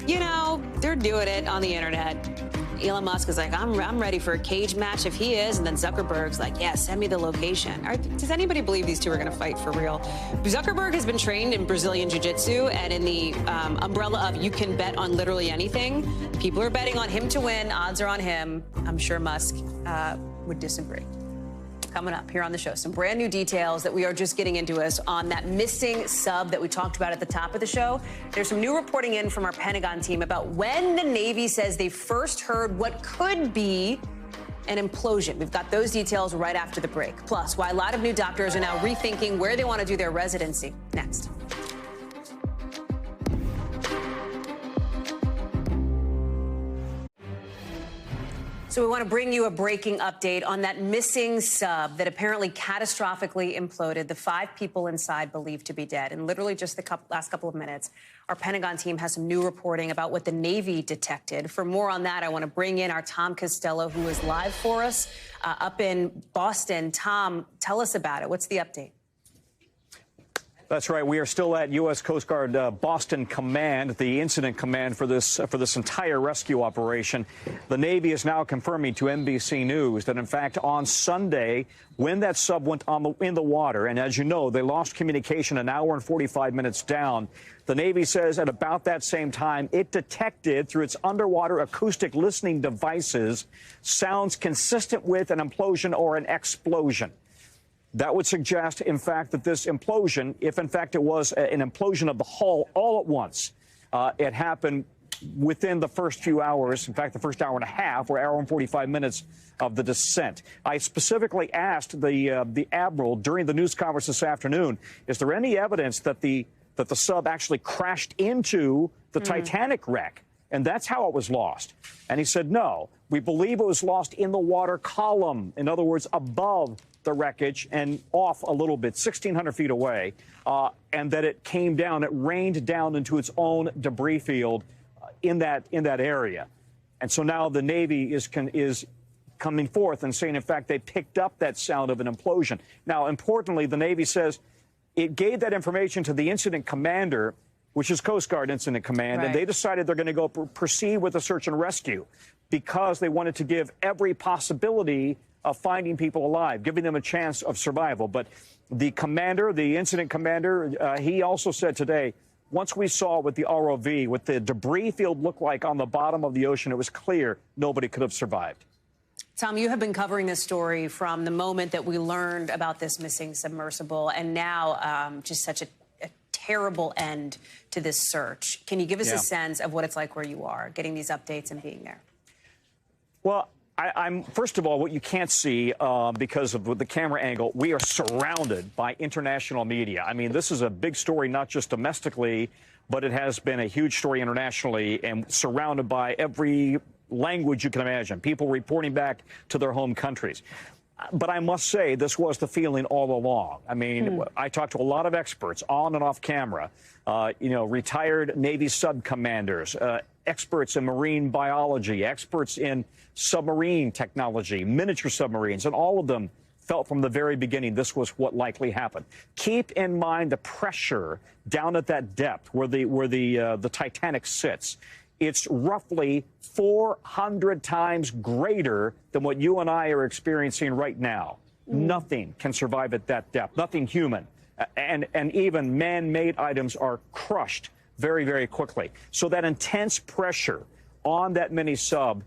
you know, they're doing it on the internet. Elon Musk is like, I'm ready for a cage match if he is. And then Zuckerberg's like, yeah, send me the location. Does anybody believe these 2 are going to fight for real? Zuckerberg has been trained in Brazilian jiu-jitsu, and in the umbrella of you can bet on literally anything. People are betting on him to win. Odds are on him. I'm sure Musk would disagree. Coming up here on the show, some brand new details that we are just getting into us on that missing sub that we talked about at the top of the show. There's some new reporting in from our Pentagon team about when the Navy says they first heard what could be an implosion. We've got those details right after the break. Plus, why a lot of new doctors are now rethinking where they want to do their residency. Next. So we want to bring you a breaking update on that missing sub that apparently catastrophically imploded. The 5 people inside believed to be dead. And literally just the last couple of minutes, our Pentagon team has some new reporting about what the Navy detected. For more on that, I want to bring in our Tom Costello, who is live for us up in Boston. Tom, tell us about it. What's the update? That's right. We are still at U.S. Coast Guard Boston Command, the incident command for this entire rescue operation. The Navy is now confirming to NBC News that, in fact, on Sunday, when that sub went in the water, and as you know, they lost communication an hour and 45 minutes down, the Navy says at about that same time, it detected through its underwater acoustic listening devices sounds consistent with an implosion or an explosion. that would suggest, in fact, that this implosion, if in fact it was an implosion of the hull all at once, it happened within the first few hours, in fact, the first hour and a half or hour and 45 minutes of the descent. I specifically asked the admiral during the news conference this afternoon, is there any evidence that the sub actually crashed into the Titanic wreck? And that's how it was lost. And he said, no, we believe it was lost in the water column. In other words, above the wreckage and off a little bit, 1,600 feet away, and that it came down, it rained down into its own debris field in that area. And so now the Navy is coming forth and saying, in fact, they picked up that sound of an implosion. Now, importantly, the Navy says it gave that information to the incident commander, which is Coast Guard Incident Command, and they decided they're going to go proceed with the search and rescue because they wanted to give every possibility of finding people alive, giving them a chance of survival. But the commander, the incident commander, he also said today, once we saw what the ROV, what the debris field looked like on the bottom of the ocean, it was clear nobody could have survived. Tom, you have been covering this story from the moment that we learned about this missing submersible, and now just such a terrible end to this search. Can you give us a sense of what it's like where you are, getting these updates and being there? Well, I'm first of all, what you can't see because of the camera angle, we are surrounded by international media. I mean, this is a big story, not just domestically, but it has been a huge story internationally and surrounded by every language you can imagine, people reporting back to their home countries. But I must say, this was the feeling all along. I mean, I talked to a lot of experts on and off camera, retired Navy sub commanders, experts in marine biology, experts in submarine technology, miniature submarines, and all of them felt from the very beginning this was what likely happened. Keep in mind the pressure down at that depth where the Titanic sits. It's roughly 400 times greater than what you and I are experiencing right now. Nothing can survive at that depth, nothing human. And even man-made items are crushed very, very quickly. So that intense pressure on that mini sub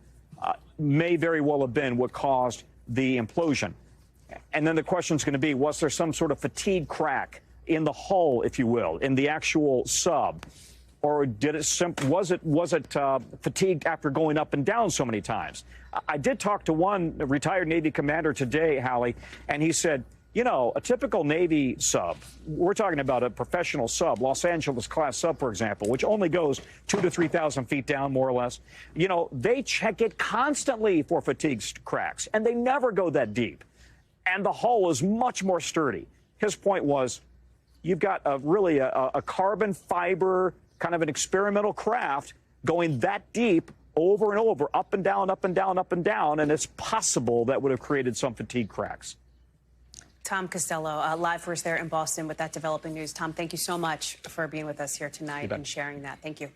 may very well have been what caused the implosion. And then the question is going to be, was there some sort of fatigue crack in the hull, if you will, in the actual sub? Or was it fatigued after going up and down so many times? I did talk to one retired Navy commander today, Hallie, and he said, you know, a typical Navy sub, we're talking about a professional sub, Los Angeles class sub, for example, which only goes 2,000 to 3,000 feet down, more or less. You know, they check it constantly for fatigue cracks, and they never go that deep. And the hull is much more sturdy. His point was, you've got really a carbon fiber kind of an experimental craft going that deep over and over, up and down, up and down, up and down, and it's possible that would have created some fatigue cracks. Tom Costello, live for us there in Boston with that developing news. Tom, thank you so much for being with us here tonight and sharing that. Thank you.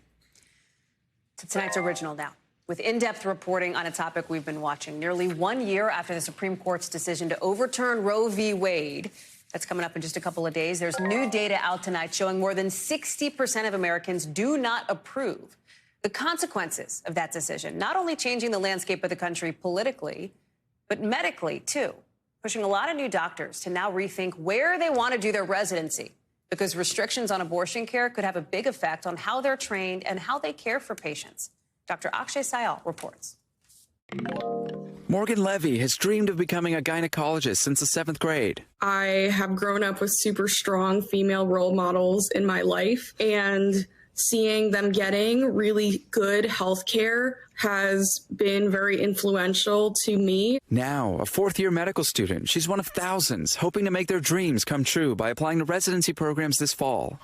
To tonight's original now, with in-depth reporting on a topic we've been watching. Nearly 1 year after the Supreme Court's decision to overturn Roe v. Wade, that's coming up in just a couple of days, there's new data out tonight showing more than 60% of Americans do not approve. The consequences of that decision, not only changing the landscape of the country politically, but medically, too, pushing a lot of new doctors to now rethink where they want to do their residency, because restrictions on abortion care could have a big effect on how they're trained and how they care for patients. Dr. Akshay Syal reports. Morgan Levy has dreamed of becoming a gynecologist since the 7th grade. I have grown up with super strong female role models in my life, and seeing them getting really good health care has been very influential to me. Now, a fourth-year medical student, she's one of thousands hoping to make their dreams come true by applying to residency programs this fall.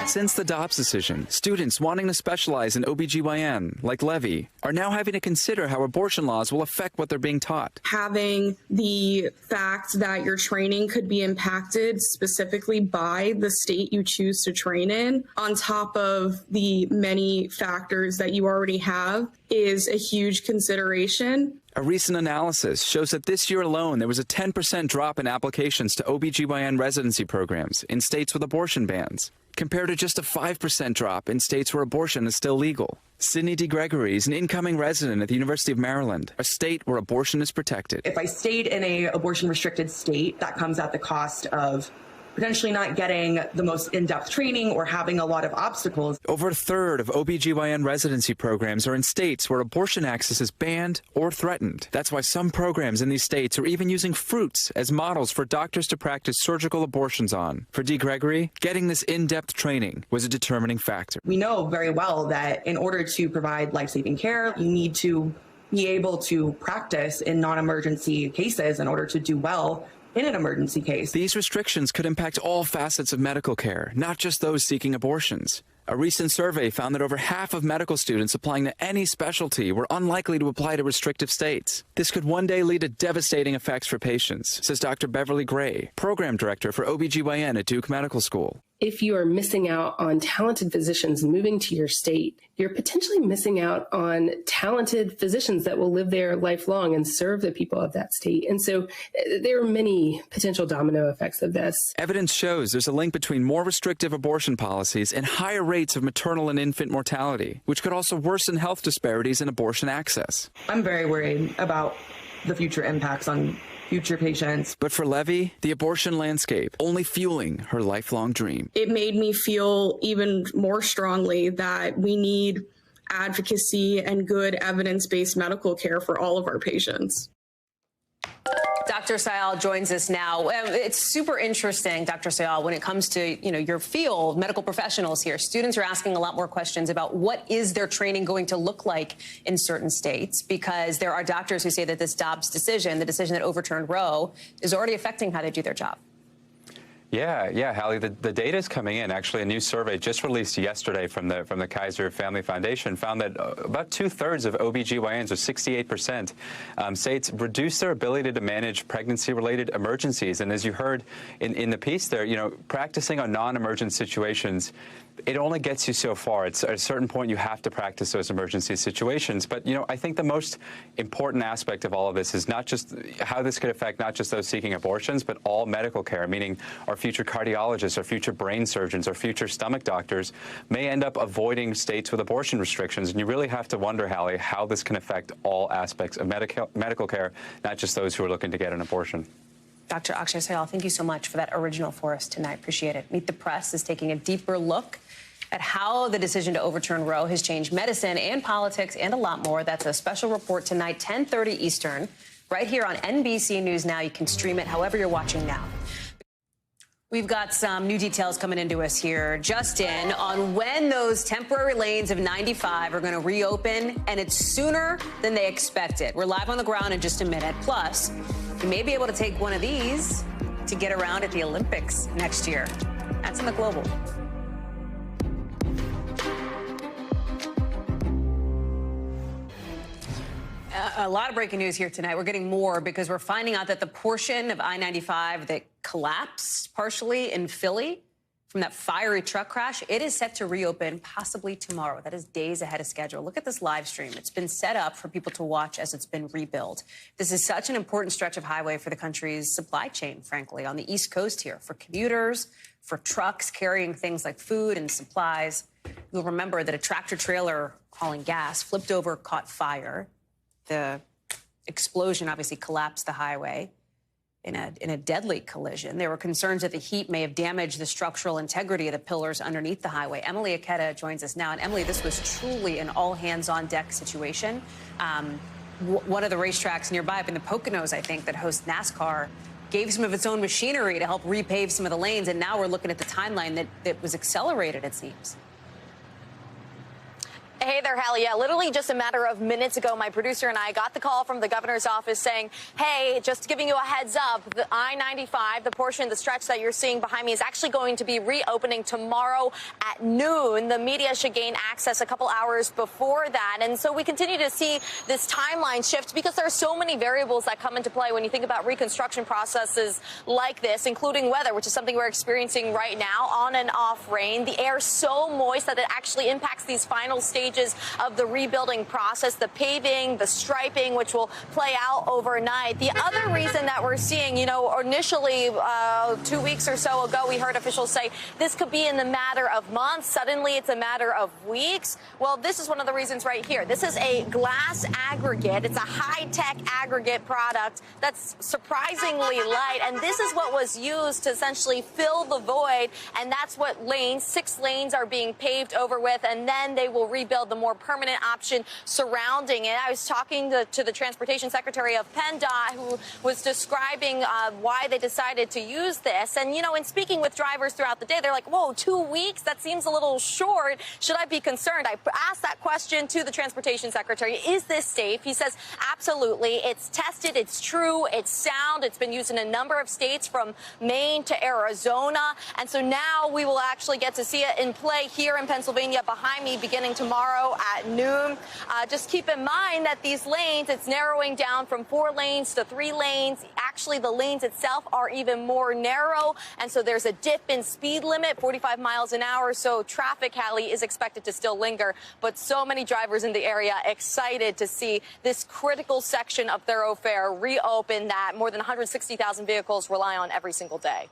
Since the Dobbs decision, students wanting to specialize in OBGYN, like Levy, are now having to consider how abortion laws will affect what they're being taught. Having the fact that your training could be impacted specifically by the state you choose to train in, on top of the many factors that you already have, is a huge consideration. A recent analysis shows that this year alone, there was a 10% drop in applications to OBGYN residency programs in states with abortion bans, compared to just a 5% drop in states where abortion is still legal. Sydney D. Gregory is an incoming resident at the University of Maryland, a state where abortion is protected. If I stayed in a abortion-restricted state, that comes at the cost of potentially not getting the most in-depth training or having a lot of obstacles. Over a third of OBGYN residency programs are in states where abortion access is banned or threatened. That's why some programs in these states are even using fruits as models for doctors to practice surgical abortions on. For D. Gregory, getting this in-depth training was a determining factor. We know very well that in order to provide life-saving care, you need to be able to practice in non-emergency cases in order to do well in an emergency case. These restrictions could impact all facets of medical care, not just those seeking abortions. A recent survey found that over half of medical students applying to any specialty were unlikely to apply to restrictive states. This could one day lead to devastating effects for patients, says Dr. Beverly Gray, program director for OBGYN at Duke Medical School. If you are missing out on talented physicians moving to your state, you're potentially missing out on talented physicians that will live there lifelong and serve the people of that state. And so there are many potential domino effects of this. Evidence shows there's a link between more restrictive abortion policies and higher rates of maternal and infant mortality, which could also worsen health disparities in abortion access. I'm very worried about the future impacts on future patients. But for Levy, the abortion landscape only fueling her lifelong dream. It made me feel even more strongly that we need advocacy and good evidence-based medical care for all of our patients. Dr. Sayal joins us now. It's super interesting, Dr. Sayal, when it comes to, your field, medical professionals here. Students are asking a lot more questions about what is their training going to look like in certain states, because there are doctors who say that this Dobbs decision, the decision that overturned Roe, is already affecting how they do their job. Yeah, Hallie, the data is coming in. Actually, a new survey just released yesterday from the Kaiser Family Foundation found that about 2/3 of OBGYNs, or 68%, say it's reduced their ability to manage pregnancy-related emergencies. And as you heard in the piece there, practicing on non-emergent situations, it only gets you so far. It's at a certain point you have to practice those emergency situations. But, I think the most important aspect of all of this is not just how this could affect not just those seeking abortions, but all medical care, meaning our future cardiologists, our future brain surgeons, our future stomach doctors may end up avoiding states with abortion restrictions. And you really have to wonder, Hallie, how this can affect all aspects of medical care, not just those who are looking to get an abortion. Dr. Akshay Sayal, thank you so much for that original for us tonight. Appreciate it. Meet the Press is taking a deeper look at how the decision to overturn Roe has changed medicine and politics and a lot more. That's a special report tonight, 10:30 Eastern, right here on NBC News Now. You can stream it however you're watching now. We've got some new details coming into us here, Justin, on when those temporary lanes of 95 are going to reopen, and it's sooner than they expected. We're live on the ground in just a minute. Plus, you may be able to take one of these to get around at the Olympics next year. That's in the Global. A lot of breaking news here tonight. We're getting more because we're finding out that the portion of I-95 that collapsed partially in Philly from that fiery truck crash, it is set to reopen possibly tomorrow. That is days ahead of schedule. Look at this live stream. It's been set up for people to watch as it's been rebuilt. This is such an important stretch of highway for the country's supply chain, frankly, on the East Coast here, for commuters, for trucks carrying things like food and supplies. You'll remember that a tractor trailer hauling gas flipped over, caught fire. The explosion obviously collapsed the highway in a deadly collision. There were concerns that the heat may have damaged the structural integrity of the pillars underneath the highway. Emily Aketa joins us now. And Emily, this was truly an all-hands-on-deck situation. One of the racetracks nearby up in the Poconos, I think, that hosts NASCAR, gave some of its own machinery to help repave some of the lanes. And now we're looking at the timeline that was accelerated, it seems. Hey there, Hallie. Yeah, literally just a matter of minutes ago, my producer and I got the call from the governor's office saying, hey, just giving you a heads up, the I-95, the portion, the stretch that you're seeing behind me is actually going to be reopening tomorrow at noon. The media should gain access a couple hours before that. And so we continue to see this timeline shift because there are so many variables that come into play when you think about reconstruction processes like this, including weather, which is something we're experiencing right now, on and off rain. The air so moist that it actually impacts these final stages stages of the rebuilding process, the paving, the striping, which will play out overnight. The other reason that we're seeing, you know, initially 2 weeks or so ago, we heard officials say this could be in the matter of months. Suddenly, it's a matter of weeks. Well, this is one of the reasons right here. This is a glass aggregate. It's a high-tech aggregate product that's surprisingly light, and this is what was used to essentially fill the void, and that's what lanes, 6 lanes are being paved over with, and then they will rebuild the more permanent option surrounding it. I was talking to the Transportation Secretary of PennDOT, who was describing why they decided to use this. And, you know, in speaking with drivers throughout the day, they're like, whoa, 2 weeks? That seems a little short. Should I be concerned? I asked that question to the Transportation Secretary. Is this safe? He says, absolutely. It's tested. It's true. It's sound. It's been used in a number of states from Maine to Arizona. And so now we will actually get to see it in play here in Pennsylvania behind me beginning tomorrow at noon. Just keep in mind that these lanes, it's narrowing down from 4 lanes to 3 lanes. Actually, the lanes itself are even more narrow. And so there's a dip in speed limit, 45 miles an hour. So traffic, Hallie, is expected to still linger. But so many drivers in the area excited to see this critical section of thoroughfare reopen that more than 160,000 vehicles rely on every single day.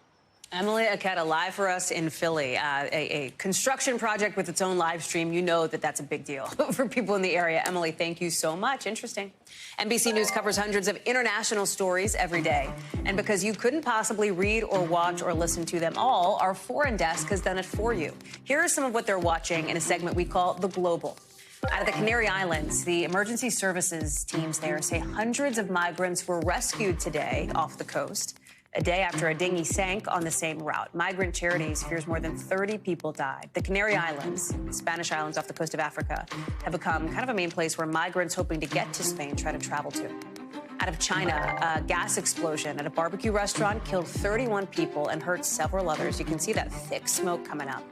Emily Aketa live for us in Philly. A construction project with its own live stream. You know that that's a big deal for people in the area. Emily, thank you so much. Interesting. NBC News covers hundreds of international stories every day. And because you couldn't possibly read or watch or listen to them all, our foreign desk has done it for you. Here are some of what they're watching in a segment we call The Global. Out of the Canary Islands, the emergency services teams there say hundreds of migrants were rescued today off the coast, a day after a dinghy sank on the same route. Migrant Charities fears more than 30 people died. The Canary Islands, Spanish islands off the coast of Africa, have become kind of a main place where migrants hoping to get to Spain try to travel to. Out of China, a gas explosion at a barbecue restaurant killed 31 people and hurt several others. You can see that thick smoke coming up.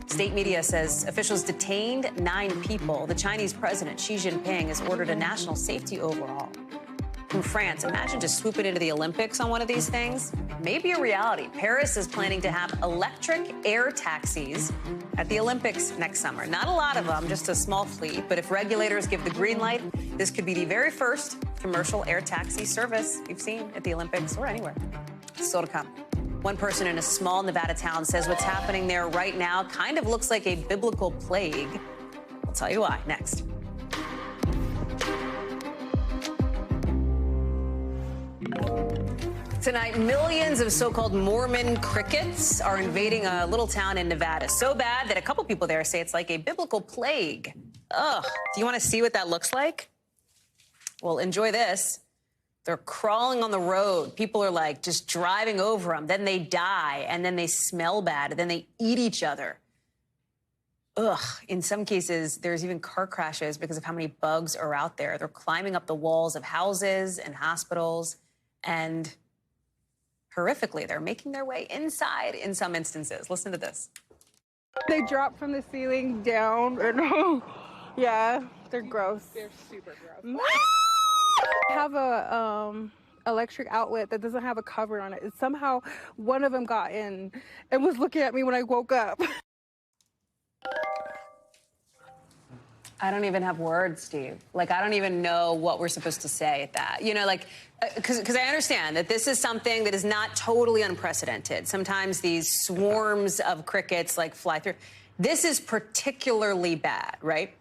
State media says officials detained 9 people. The Chinese president, Xi Jinping, has ordered a national safety overhaul. From France, imagine just swooping into the Olympics on one of these things. Maybe a reality. Paris is planning to have electric air taxis at the Olympics next summer. Not a lot of them, just a small fleet. But if regulators give the green light, this could be the very first commercial air taxi service you've seen at the Olympics or anywhere. Still to come. One person in a small Nevada town says what's happening there right now kind of looks like a biblical plague. I'll tell you why next. Tonight, millions of so-called Mormon crickets are invading a little town in Nevada. So bad that a couple people there say it's like a biblical plague. Ugh. Do you want to see what that looks like? Well, enjoy this. They're crawling on the road. People are like just driving over them. Then they die, and then they smell bad, and then they eat each other. Ugh. In some cases, there's even car crashes because of how many bugs are out there. They're climbing up the walls of houses and hospitals, and horrifically, they're making their way inside in some instances. Listen to this. They drop from the ceiling down. Yeah, they're gross. They're super gross. I have a electric outlet that doesn't have a cover on it. Somehow one of them got in and was looking at me when I woke up. I don't even have words, Steve. Like, I don't even know what we're supposed to say at that. You know, like, because I understand that this is something that is not totally unprecedented. Sometimes these swarms of crickets, like, fly through. This is particularly bad, right?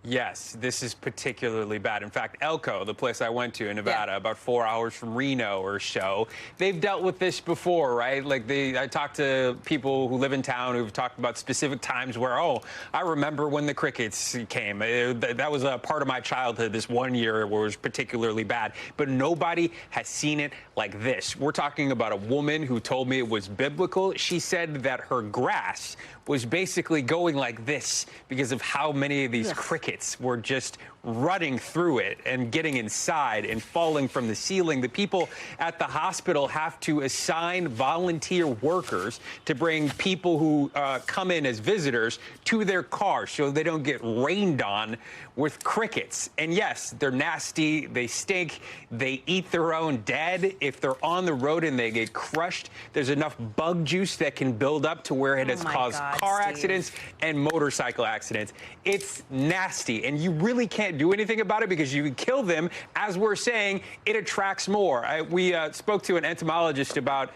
Yes, this is particularly bad. In fact, Elko, the place I went to in Nevada, about 4 hours from Reno or so, they've dealt with this before, right? Like, I talked to people who live in town who've talked about specific times where, oh, I remember when the crickets came. That was a part of my childhood this one year where it was particularly bad. But nobody has seen it like this. We're talking about a woman who told me it was biblical. She said that her grass was basically going like this because of how many of these crickets were just running through it and getting inside and falling from the ceiling. The people at the hospital have to assign volunteer workers to bring people who come in as visitors to their cars so they don't get rained on with crickets. And yes, they're nasty, they stink, they eat their own dead. If they're on the road and they get crushed, there's enough bug juice that can build up to where it has caused car accidents and motorcycle accidents. It's nasty, and you really can't do anything about it because you can kill them. As we're saying, it attracts more. We spoke to an entomologist about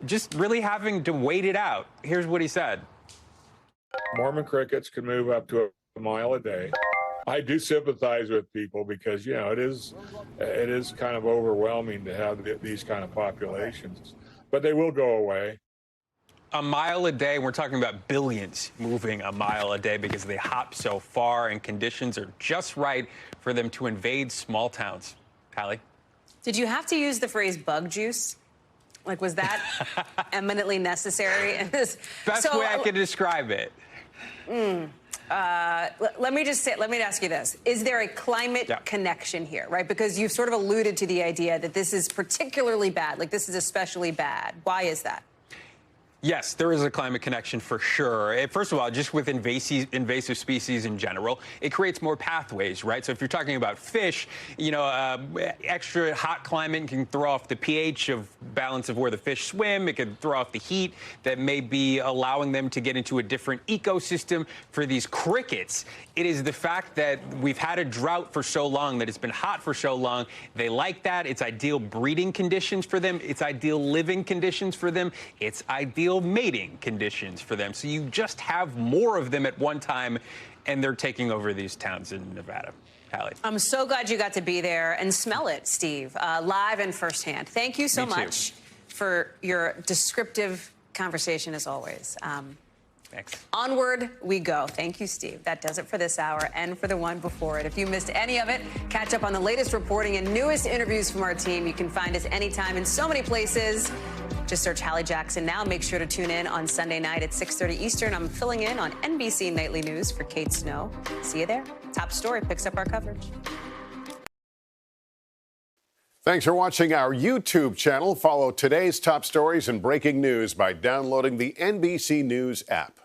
just really having to wait it out. Here's what he said. Mormon crickets can move up to a mile a day. I do sympathize with people because, you know, it is kind of overwhelming to have these kind of populations, but they will go away. A mile a day, we're talking about billions moving a mile a day because they hop so far and conditions are just right for them to invade small towns. Hallie? Did you have to use the phrase bug juice? Like, was that eminently necessary? Best way I could describe it. Let me ask you this. Is there a climate connection here, right? Because you've sort of alluded to the idea that this is particularly bad, like this is especially bad. Why is that? Yes, there is a climate connection for sure. First of all, just with invasive species in general, it creates more pathways, right? So if you're talking about fish, you know, extra hot climate can throw off the pH of balance of where the fish swim. It can throw off the heat that may be allowing them to get into a different ecosystem. For these crickets, it is the fact that we've had a drought for so long, that it's been hot for so long. They like that. It's ideal breeding conditions for them. It's ideal living conditions for them. It's ideal mating conditions for them. So you just have more of them at one time, and they're taking over these towns in Nevada. Hallie. I'm so glad you got to be there and smell it, Steve, live and firsthand. Thank you so much for your descriptive conversation, as always. Thanks. Onward we go. Thank you, Steve. That does it for this hour and for the one before it. If you missed any of it, catch up on the latest reporting and newest interviews from our team. You can find us anytime in so many places. Just search Hallie Jackson now. Make sure to tune in on Sunday night at 6:30 Eastern. I'm filling in on NBC Nightly News for Kate Snow. See you there. Top Story picks up our coverage. Thanks for watching our YouTube channel. Follow today's top stories and breaking news by downloading the NBC News app.